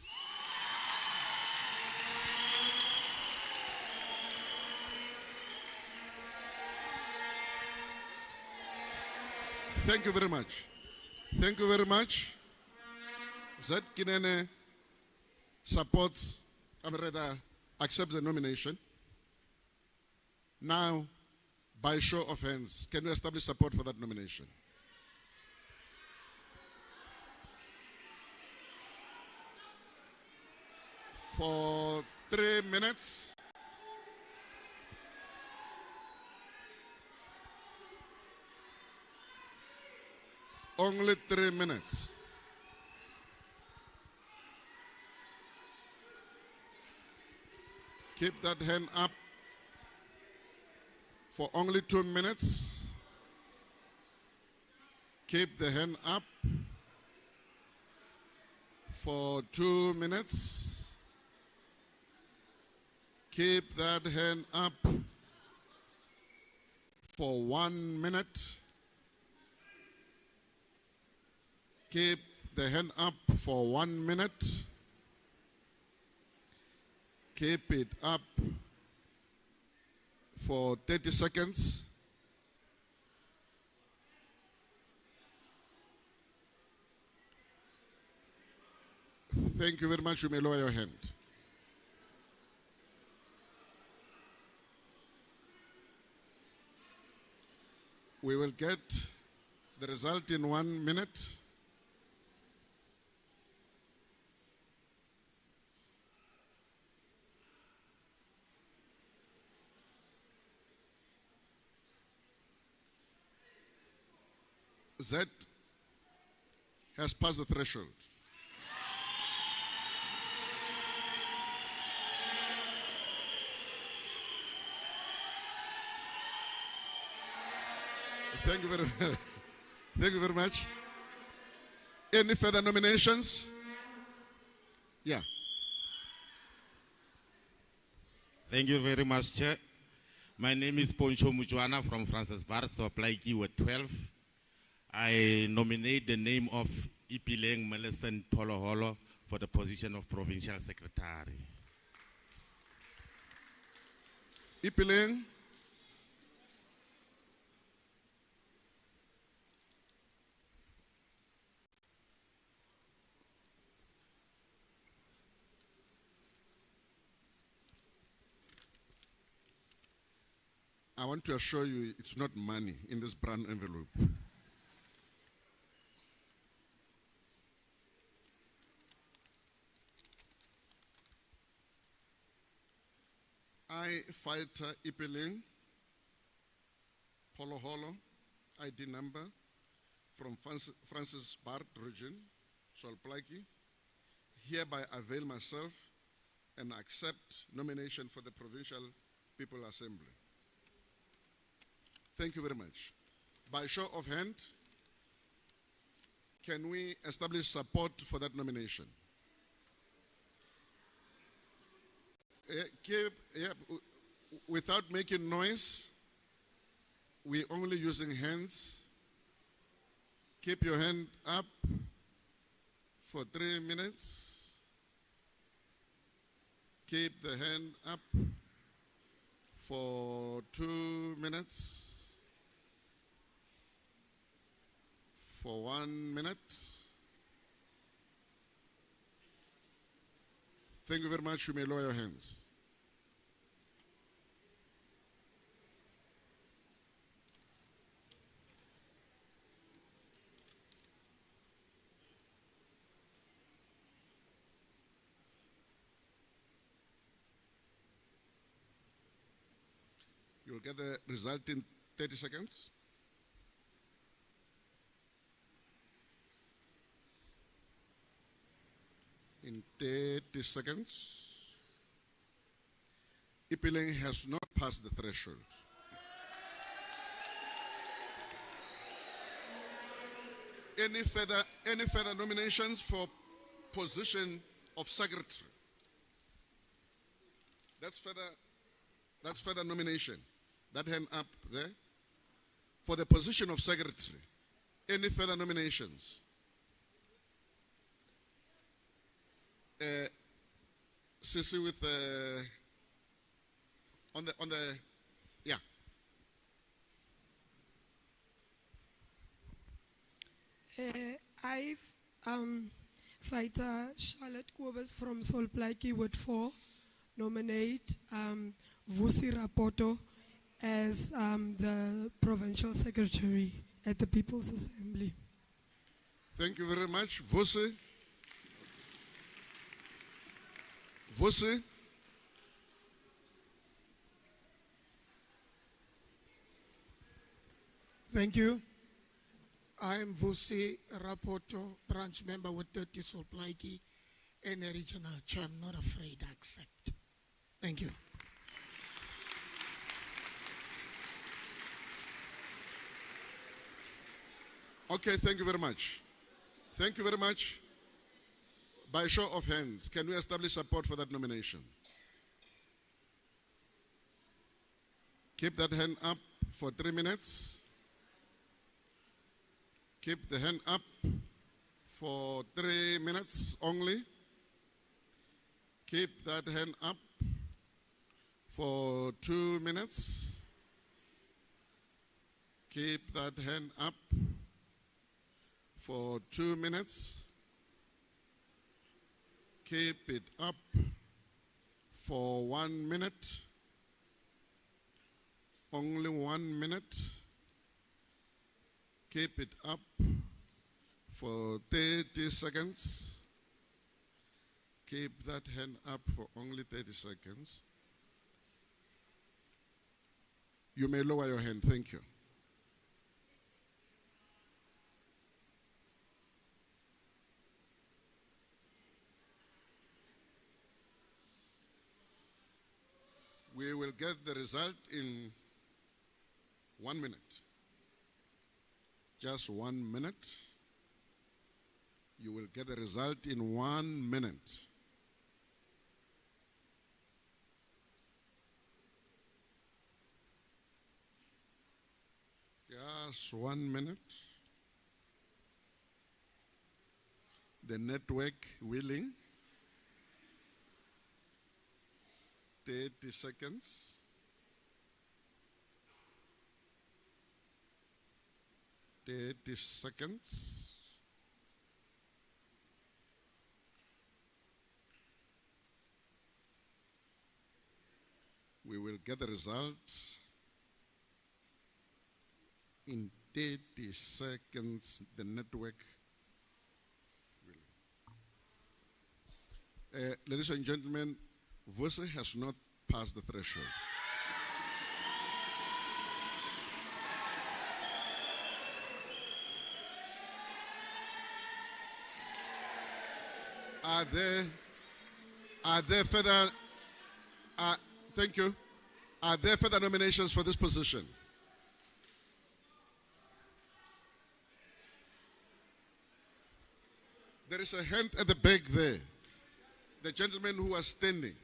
Thank you very much. Thank you very much. Zed Kinene supports, accepts the nomination. Now, by show of hands, can you establish support for that nomination? For 3 minutes. Only 3 minutes. Keep that hand up for only 2 minutes. Keep the hand up for 2 minutes. Keep that hand up for 1 minute. Keep the hand up for 1 minute. Keep it up for 30 seconds. Thank you very much. You may lower your hand. We will get the result in 1 minute. Z has passed the threshold. Thank you very much. Thank you very much. Any further nominations? Yeah. Thank you very much, Chair. My name is Poncho Mujuana from Francis Bart, so apply keyword 12. I nominate the name of Ipileng Millicent Poloholo for the position of Provincial Secretary. Ipileng. I want to assure you it's not money in this brown envelope. I, Fighter Ipileng Poloholo, ID number from Francis Bart region, Solplaki, hereby avail myself and accept nomination for the Provincial People Assembly. Thank you very much. By show of hand, can we establish support for that nomination? Without making noise, we're only using hands. Keep your hand up for 3 minutes. Keep the hand up for 2 minutes. For 1 minute. Thank you very much. You may lower your hands. You'll get the result in 30 seconds. In 30 seconds. Ipiling has not passed the threshold. Any further nominations for position of secretary? That's further nomination. That hand up there. For the position of secretary. Any further nominations? Sissy with on the yeah. I've fighter Charlotte Kobus from Solplaiki Ward 4 nominate Vusi Rapoto as the provincial secretary at the People's Assembly. Thank you very much, Vusi. Vusi. Thank you. I'm Vusi Rapoto, branch member with 30 Solplaiki and a regional chair. I'm not afraid to accept. Thank you. Okay, thank you very much. Thank you very much. By show of hands, can we establish support for that nomination? Keep that hand up for 3 minutes. Keep the hand up for 3 minutes only. Keep that hand up for 2 minutes. Keep that hand up for 2 minutes. Keep it up for 1 minute. Only 1 minute. Keep it up for 30 seconds. Keep that hand up for only 30 seconds. You may lower your hand. Thank you. We will get the result in 1 minute. Just 1 minute. You will get the result in 1 minute. Just 1 minute. The network willing. 30 seconds. 30 seconds. We will get the results in 30 seconds. The network will. Ladies and gentlemen, Vusi has not passed the threshold. Are there further, thank you. Are there further nominations for this position? There is a hand at the back there. The gentleman who was standing.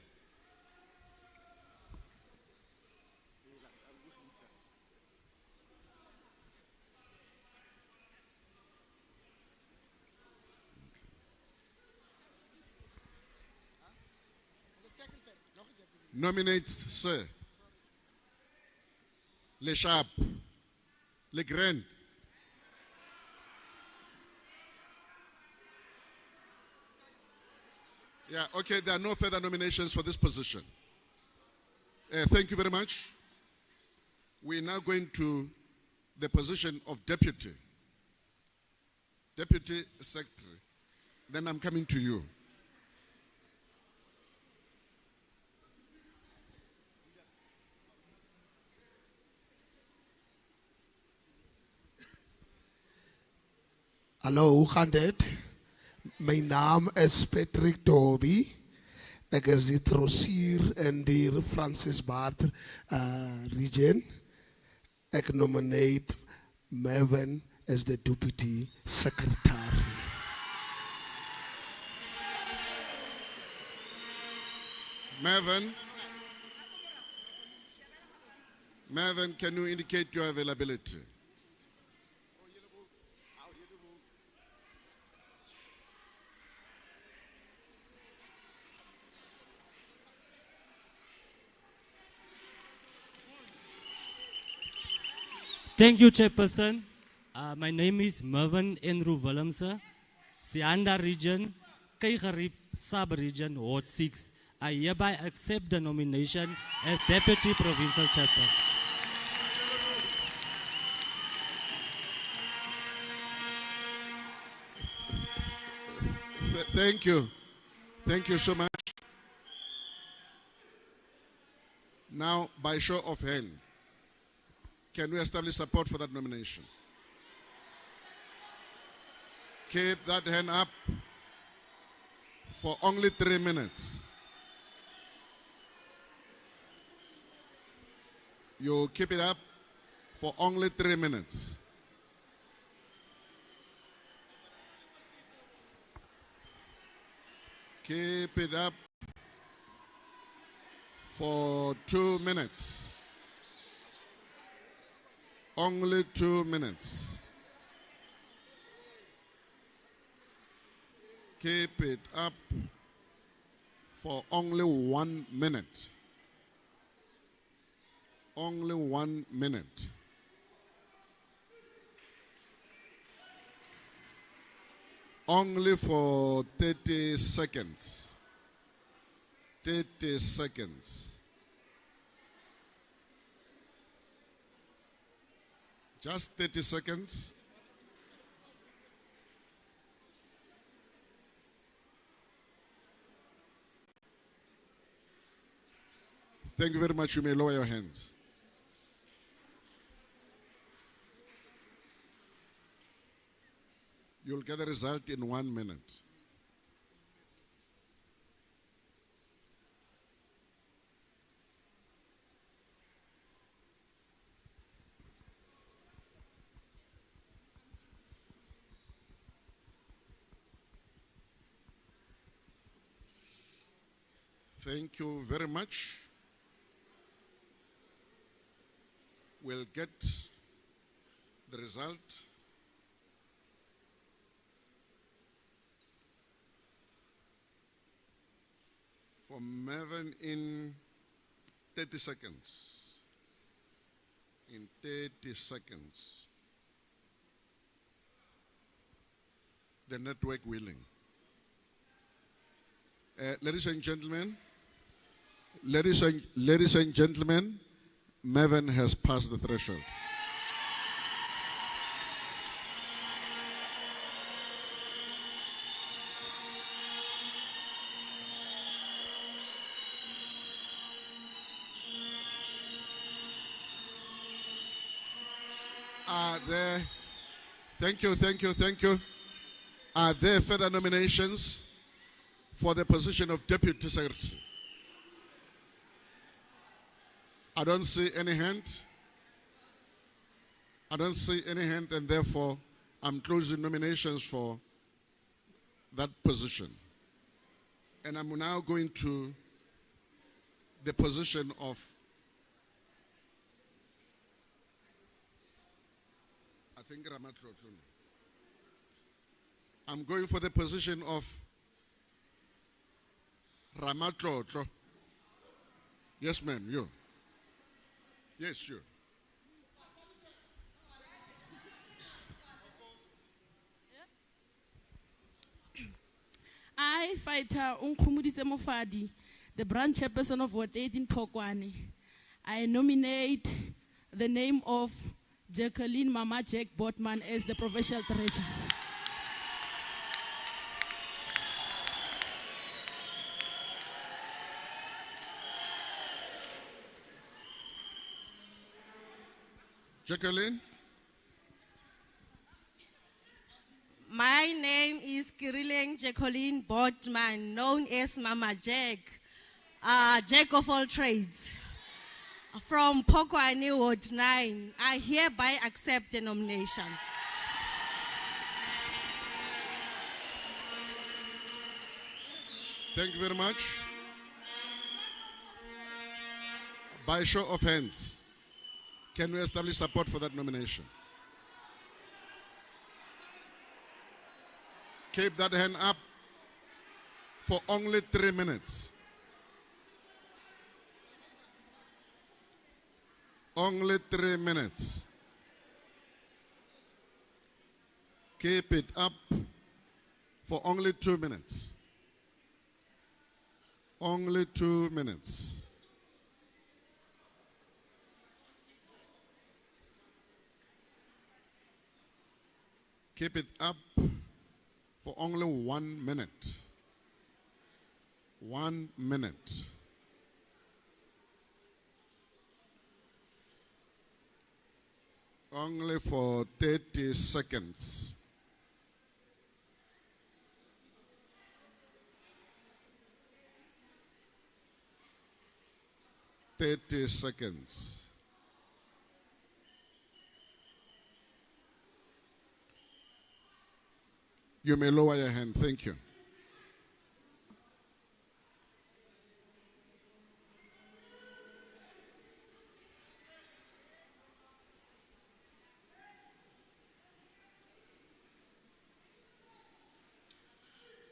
Nominate, sir. Le Sharp. Le Grand. Yeah, okay, there are no further nominations for this position. Thank you very much. We're now going to the position of Deputy Secretary. Then I'm coming to you. Hallo, hoe gaat het? Mijn naam is Patrick Toby. Ik is de trosier in de Francis Bart region. Ik nominate Mervyn as the deputy secretary. Mervyn, can you indicate your availability? Thank you, Chairperson. My name is Mervyn Andrew Willemse, Sianda region, Keigerib sub-region, Ward 6. I hereby accept the nomination as Deputy Provincial Chairperson. Thank you. Thank you so much. Now, by show of hand, can we establish support for that nomination? Keep that hand up for only 3 minutes. You keep it up for only 3 minutes. Keep it up for 2 minutes. Only 2 minutes. Keep it up for only 1 minute. Only 1 minute. Only for 30 seconds. 30 seconds. Just 30 seconds. Thank you very much. You may lower your hands. You'll get the result in 1 minute. Thank you very much. We'll get the result for Mervyn in 30 seconds. In 30 seconds. The network willing. Ladies and gentlemen, Mervyn has passed the threshold. Thank you. Are there further nominations for the position of Deputy Secretary? I don't see any hand. And therefore I'm closing nominations for that position. And I'm now going to the position of I'm going for the position of Ramatlotlo. Yes, ma'am, you. Yes, sure. I, Fighter Unkumuditse Mofadi, the branch chairperson of Ward 18 Pokwane, I nominate the name of Jacqueline Mama Jack Botman as the provincial treasurer. Jacqueline? My name is Kirileng Jacqueline Botman, known as Mama Jack, Jack of all trades. From Pokwane Ward 9, I hereby accept the nomination. Thank you very much. By show of hands, can we establish support for that nomination? Keep that hand up for only 3 minutes. Only 3 minutes. Keep it up for only 2 minutes. Only 2 minutes. Keep it up for only 1 minute. 1 minute. Only for 30 seconds. "30 seconds. You may lower your hand. Thank you.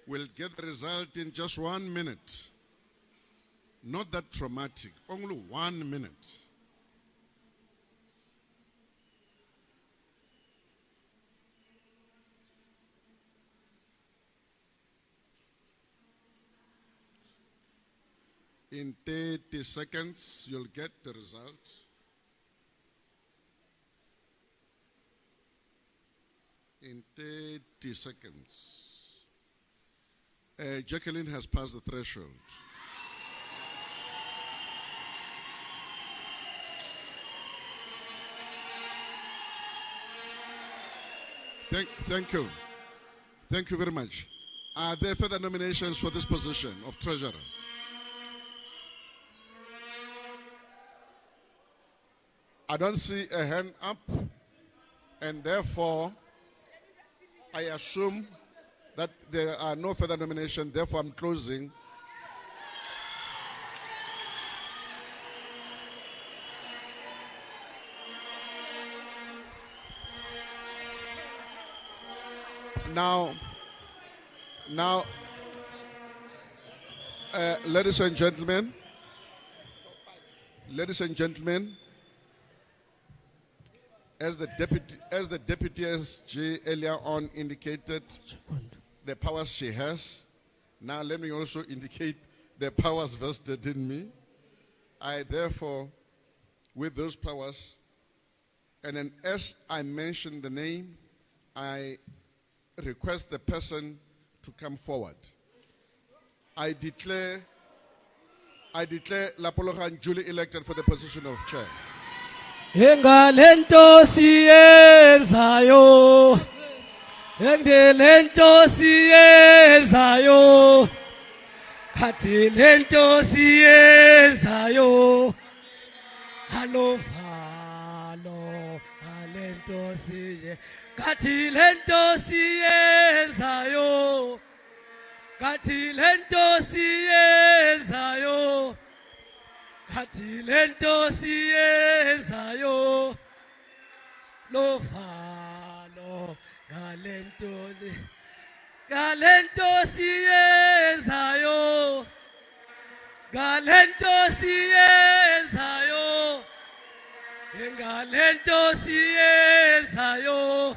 We'll get the result in just 1 minute. Not that traumatic, only 1 minute. In 30 seconds, you'll get the result. In 30 seconds. Jacqueline has passed the threshold. Thank you. Thank you very much. Are there further nominations for this position of treasurer? I don't see a hand up, and therefore I assume that there are no further nominations. Therefore, I'm closing. Now, ladies and gentlemen, as the deputy SG earlier on indicated the powers she has, now let me also indicate the powers vested in me. I therefore, with those powers, and then as I mention the name, I request the person to come forward. I declare Lapologan duly elected for the position of chair. Engalento sienzayo, engalento sienzayo, katilento sienzayo, halo falo, halento siye, katilento sienzayo, Kathi lento siyenzayo. Kathi lento siyenzayo. Lo valo galento siyenzayo. Galento siyenzayo. Galento siyenzayo.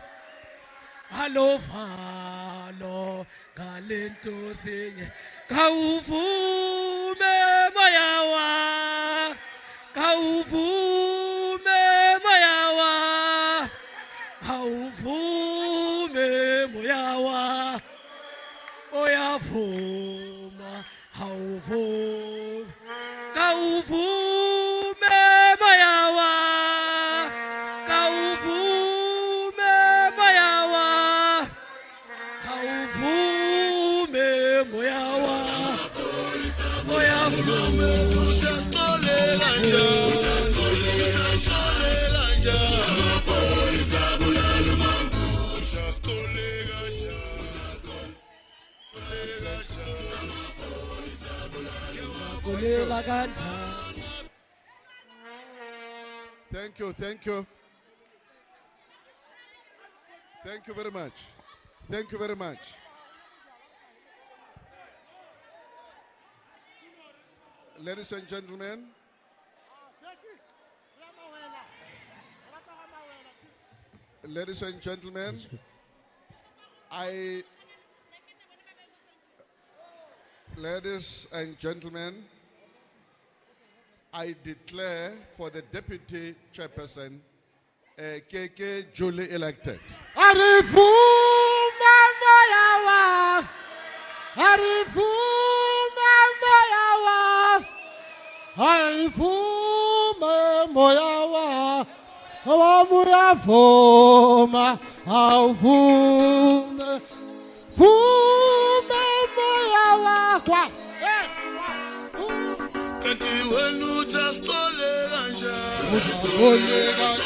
Alo valo galento siyenzayo. Kauvume moyawa. Kauvume moyawa. Kauvume moyawa. Oyavuma. Kauvume. Kauvume moyawa. Kauvume moyawa. Kauvume moyawa. Moyavume. Thank you, thank you. Thank you very much. Thank you very much. Ladies and gentlemen, ladies and gentlemen, ladies and gentlemen, I declare for the deputy chairperson, KK duly elected. Arifuma moyawa. Arifuma moyawa. Arifuma moyawa. Awamuyafuma. Awufume. Fume moyawa. Kwa. Kanti wenu tastole ganja. Tastole ganja.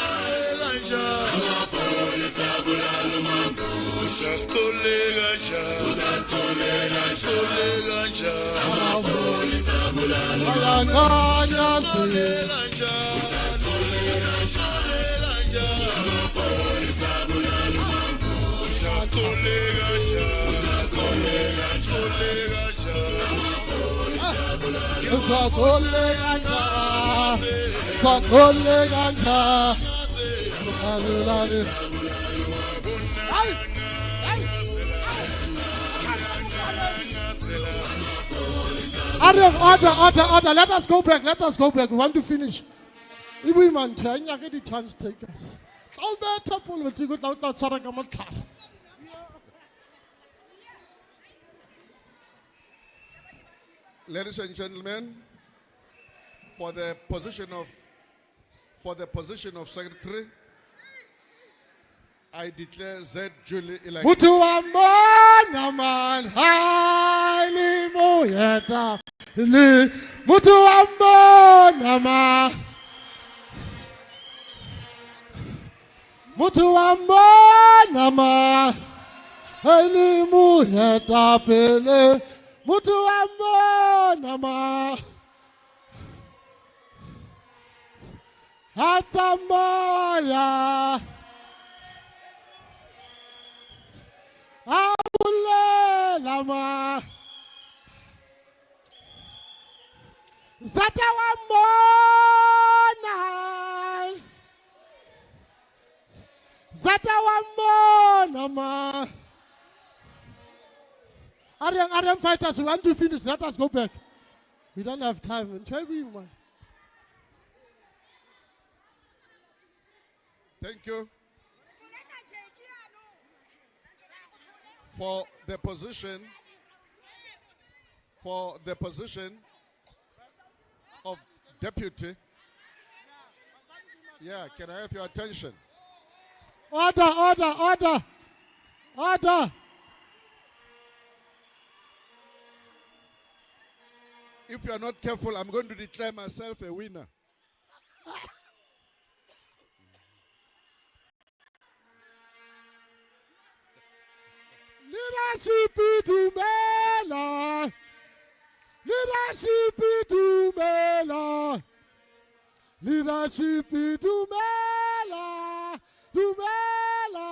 Amapoli sabula lumangu. Tastole ganja. Tastole ganja. Amapoli sabula lumangu. Tastole ganja. Tastole ganja. Amapoli sabula lumangu. Tastole ganja. Tastole ganja. Amapoli sabula Order. Let us go back. We want to finish. If we maintain, you get the chance to take us. So better, Paul, but you got out Saragamat. Ladies and gentlemen, for the position of secretary, I declare Z duly elected. Mutuamona man haili moyeta li mutuamona man haili moyeta pele mutuamona man Hatamaya Lama Zatawamona ma Arian fighters, we want to finish. Let us go back. We don't have time. Thank you. For the position of deputy. Yeah, can I have your attention? Order. If you are not careful, I'm going to declare myself a winner. Leadership Dumela. Leadership Dumela. Leadership Dumela. Dumela.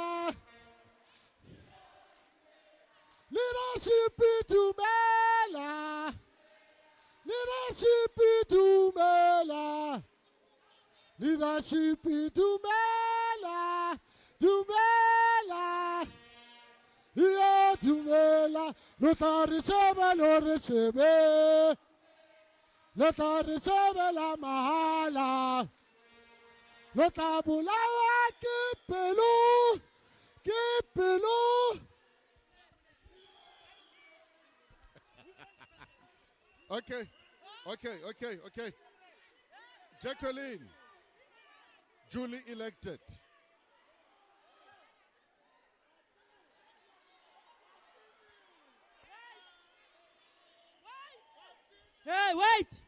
Leadership Dumela. Leadership Dumela. Leadership Dumela. Dumela. Yeah, Dumela. Lotari sebe lore sebe. Lotari sebe la mahala. Lotabulawa kipelu. Kipelu. Okay. Jacqueline, duly elected. Hey, wait.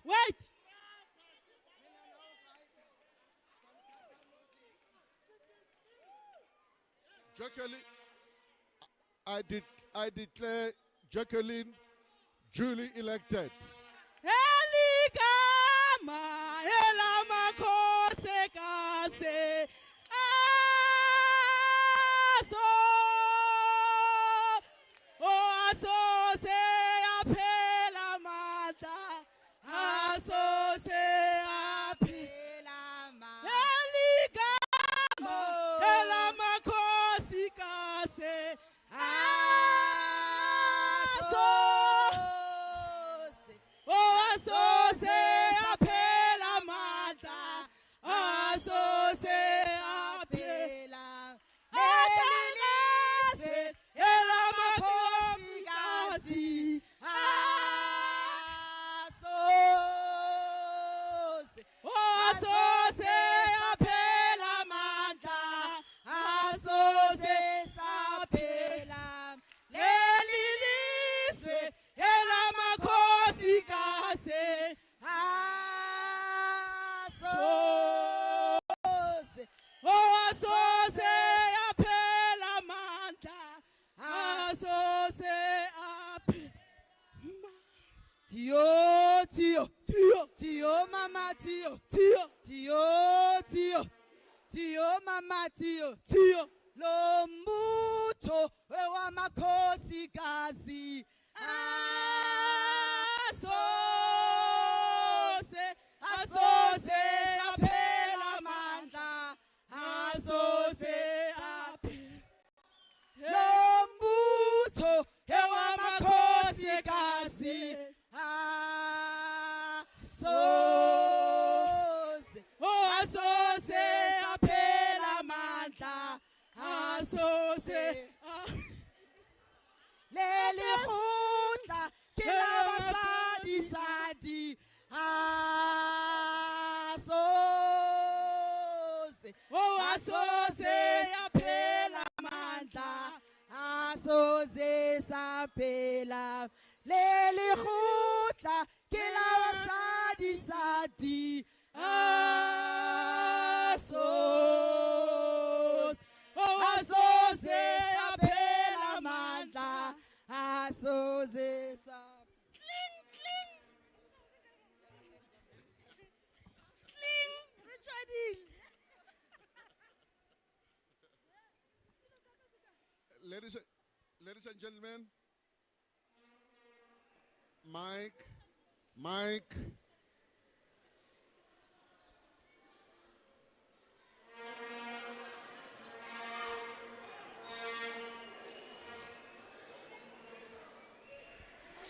Jacqueline, I declare Jacqueline duly elected. Eligama elamakose kase aso se apela mata aso se apela mata eligama elamakose kase Tio mama Tio Lombutho wewamakhosi kazi asose aphela mandla asose aphela Lombutho wewamakhosi kazi asose aphela mandla asose leli khutla ke labasadi sadi asose aphela mandla asose saphela leli khutla ke labasadi sadi asose aphela mandla asose sa cling Richardine. Ladies and gentlemen, Mike.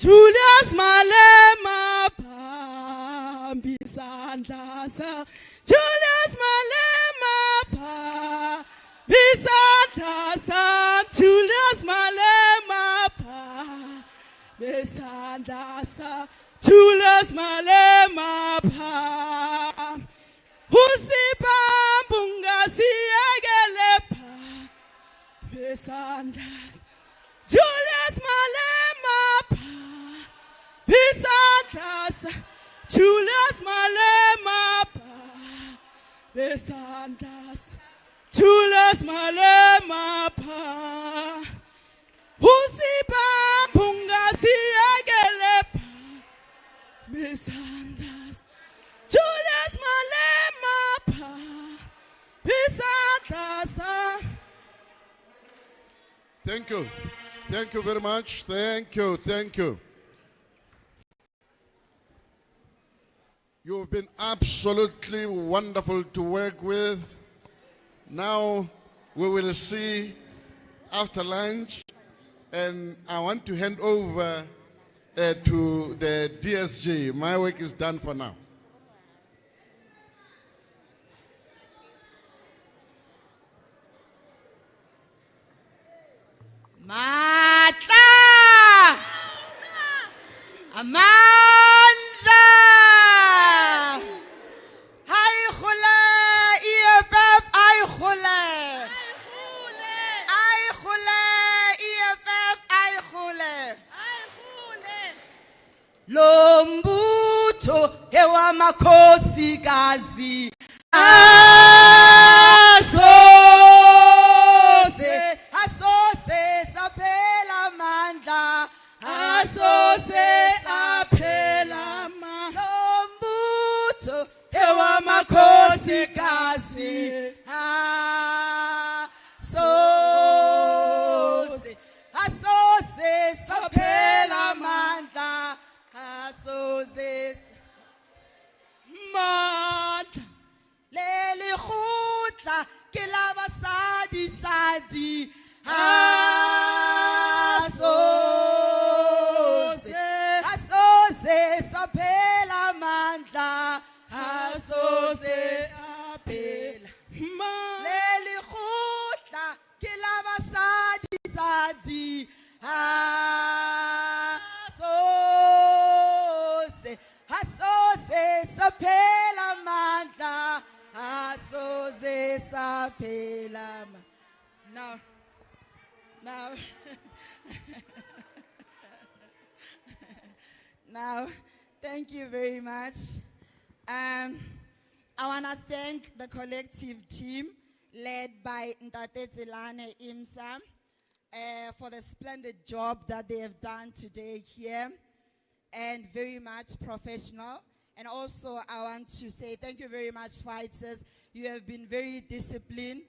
Julius Malema phambi sandla sa Julius Malema phambi sandla sa Julius Malema phambi sandla sa Julius Malema phambi usibambunga siyekele phambi sandla Julius Malema Bisandasa Julius Malema Bisandasa Julius Malema Who's Pisandlas. Julius Malema pa. Pisandlas. Thank you. Thank you very much. Thank you. Thank you. You've been absolutely wonderful to work with. Now we will see after lunch, and I want to hand over to the DSG. My work is done for now. Matla! Amandla! Ay khule, EFF, ay khule. Ay khule, EFF, ay khule. Lombutho ewa makhosikazi. Asose saphela mandla. Asose aphela mandla. Lombutho ewa makhosikazi. Asose saphela mandla. Asose mandla. Leli khutla ke la basadi sadi. Asose saphela mandla. Asose aphela leli khutla ke la basadi sadi. Asose saphela mandla. Asose saphela mandla. Now, now, thank you very much. I want to thank the collective team led by Ntate Tselane Imsa for the splendid job that they have done today here, and very much professional. And also, I want to say thank you very much, fighters. You have been very disciplined,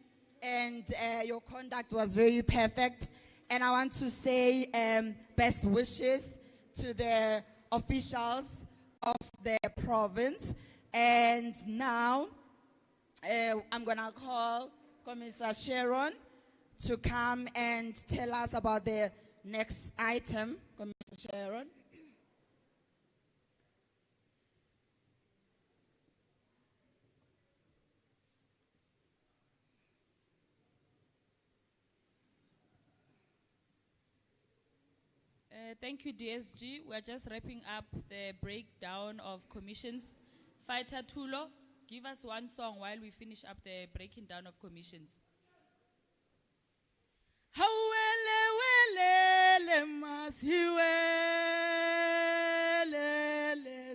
and your conduct was very perfect. And I want to say best wishes to the officials of the province. And now I'm going to call Commissioner Sharon to come and tell us about the next item. Commissioner Sharon. Thank you, DSG. We're just wrapping up the breakdown of commissions. Fighter Tulo, give us one song while we finish up the breaking down of commissions. Hawele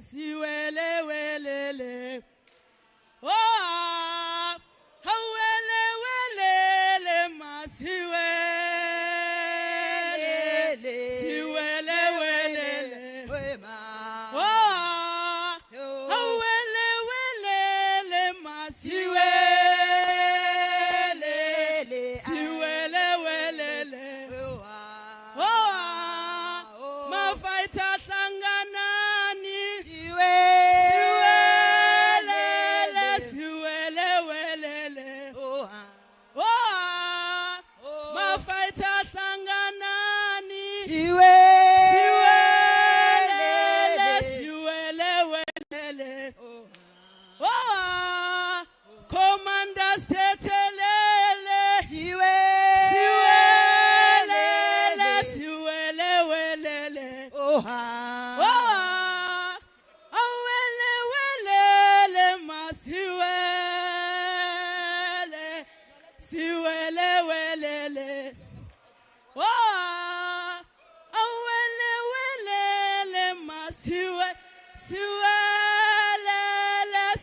siwele welele. Oh, hawele masiwele.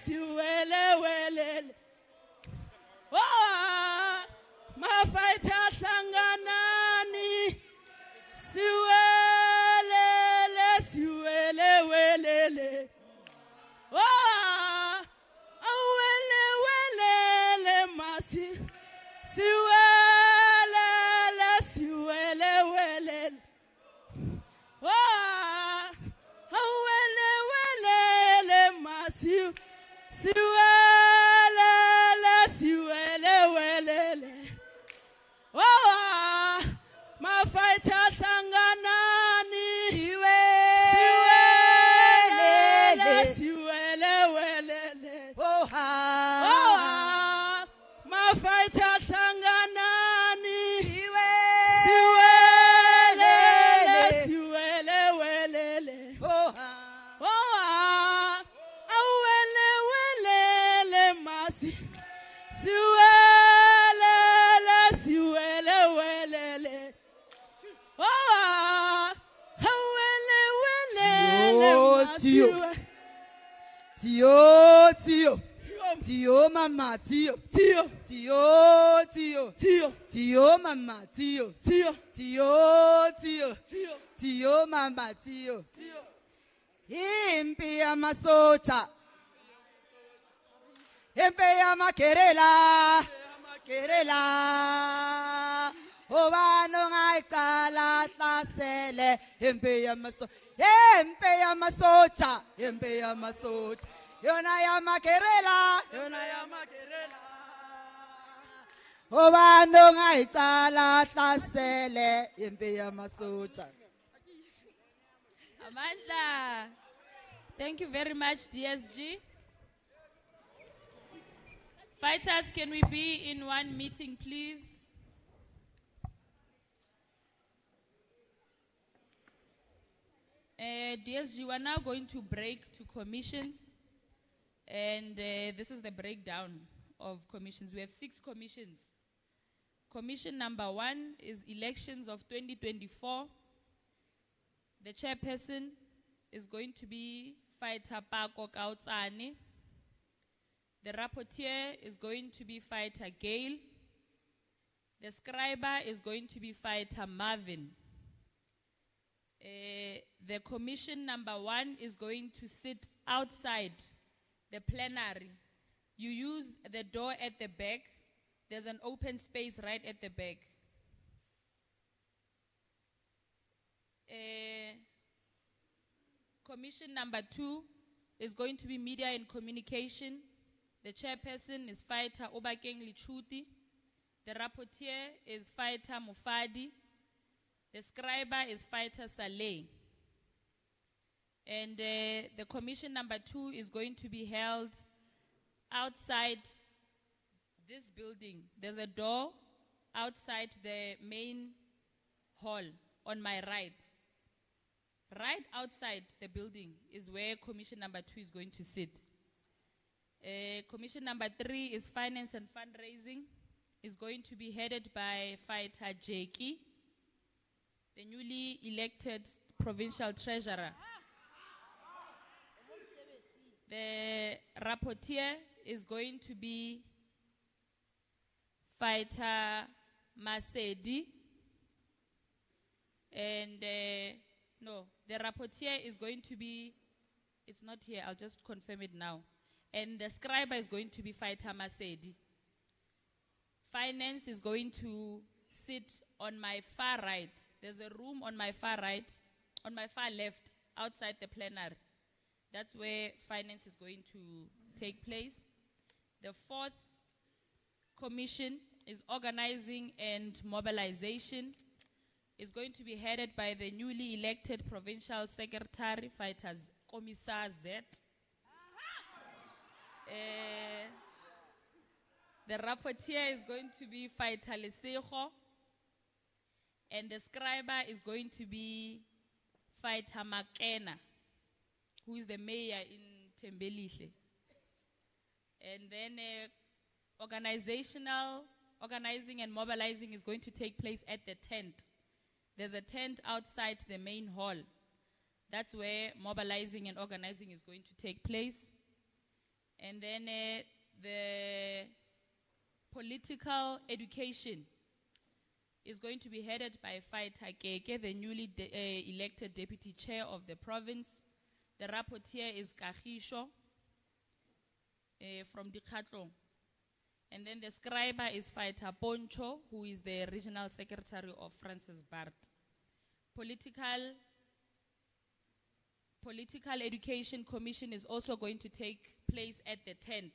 Siwele siwele. Oh, my fighter sanganani. Siwele. Oh, my fighter sanganani. Siwele. Oh, awele, masi. Siwele. Oh, awele, Tio, mama, tio, mama, tio, mama, tio. Impi ya masocha, impi ya makerela. Obano ngai kala tasele, impi ya masocha. Yona ya makerela. Obano ngai kala tasele, impi ya masocha. Amanda, thank you very much, DSG. Fighters, can we be in one meeting, please? DSG, we're now going to break to commissions. And this is the breakdown of commissions. We have 6 commissions. Commission number 1 is elections of 2024. The chairperson is going to be Fighter Pako Kautsani. The rapporteur is going to be Fighter Gail. The scriber is going to be Fighter Marvin. The commission number 1 is going to sit outside the plenary. You use the door at the back. There's an open space right at the back. Commission number 2 is going to be media and communication. The chairperson is Fighter Obakeng Lichuti. The rapporteur is Fighter Mufadi. The scriber is Fighter Saleh. And the commission number 2 is going to be held outside this building. There's a door outside the main hall on my right. Right outside the building is where commission number 2 is going to sit. Commission number 3 is finance and fundraising. Is going to be headed by Fighter Jakey, the newly elected provincial treasurer. The rapporteur is going to be Fighter Masedi. And no, the rapporteur is going to be, it's not here, I'll just confirm it now. And the scriber is going to be Fighter Masedi. Finance is going to sit on my far right. There's a room on my far right, on my far left, outside the plenary. That's where finance is going to take place. The 4th commission is organizing and mobilization. It's going to be headed by the newly elected provincial secretary, Fighter Commissar Z. The rapporteur is going to be Fighter Lesejo. And the scriber is going to be Fighter Makena, who is the mayor in Tembelihle. And then organizing and mobilizing is going to take place at the tent. There's a tent outside the main hall. That's where mobilizing and organizing is going to take place. And then the political education is going to be headed by Fighter Keke, the newly elected deputy chair of the province. The rapporteur is Kahisho from Dikhatlong. And then the scriber is Fighter Poncho, who is the regional secretary of Francis Bart. Political Political Education Commission is also going to take place at the tent.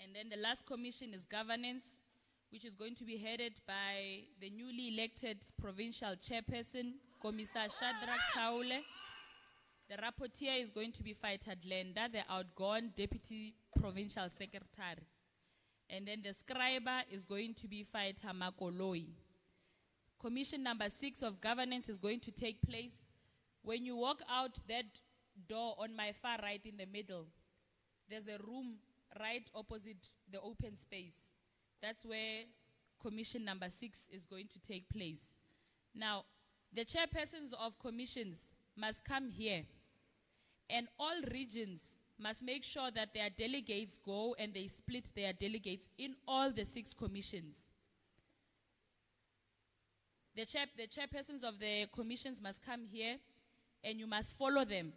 And then the last commission is Governance, which is going to be headed by the newly elected Provincial Chairperson, Commissar Shadrach Taule. The rapporteur is going to be Fighter Glenda, the outgone Deputy Provincial Secretary. And then the scriber is going to be Fighter Makoloi. Commission number 6 of Governance is going to take place. When you walk out that door on my far right in the middle, there's a room right opposite the open space. That's where commission number 6 is going to take place. Now, the chairpersons of commissions must come here, and all regions must make sure that their delegates go and they split their delegates in all the 6 commissions. The chairpersons of the commissions must come here, and you must follow them.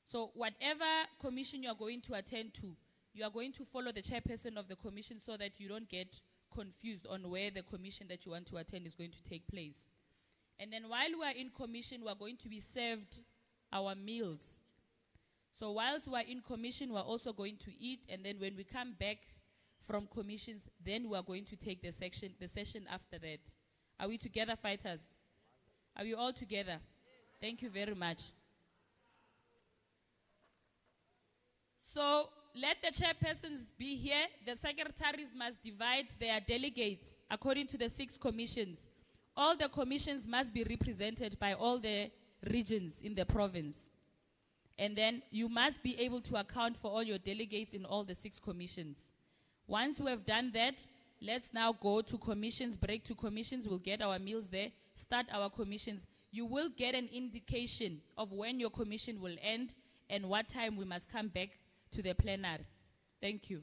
So whatever commission you are going to attend to, you are going to follow the chairperson of the commission so that you don't get confused on where the commission that you want to attend is going to take place. And then while we are in commission, we are going to be served our meals. So whilst we are in commission, we are also going to eat, and then when we come back from commissions, then we are going to take the session after that. Are we together, fighters? Are we all together? Thank you very much. So let the chairpersons be here. The secretaries must divide their delegates according to the 6 commissions. All the commissions must be represented by all the regions in the province. And then you must be able to account for all your delegates in all the 6 commissions. Once we have done that, let's now go to commissions, break to commissions. We'll get our meals there, start our commissions. You will get an indication of when your commission will end and what time we must come back to the plenary. Thank you.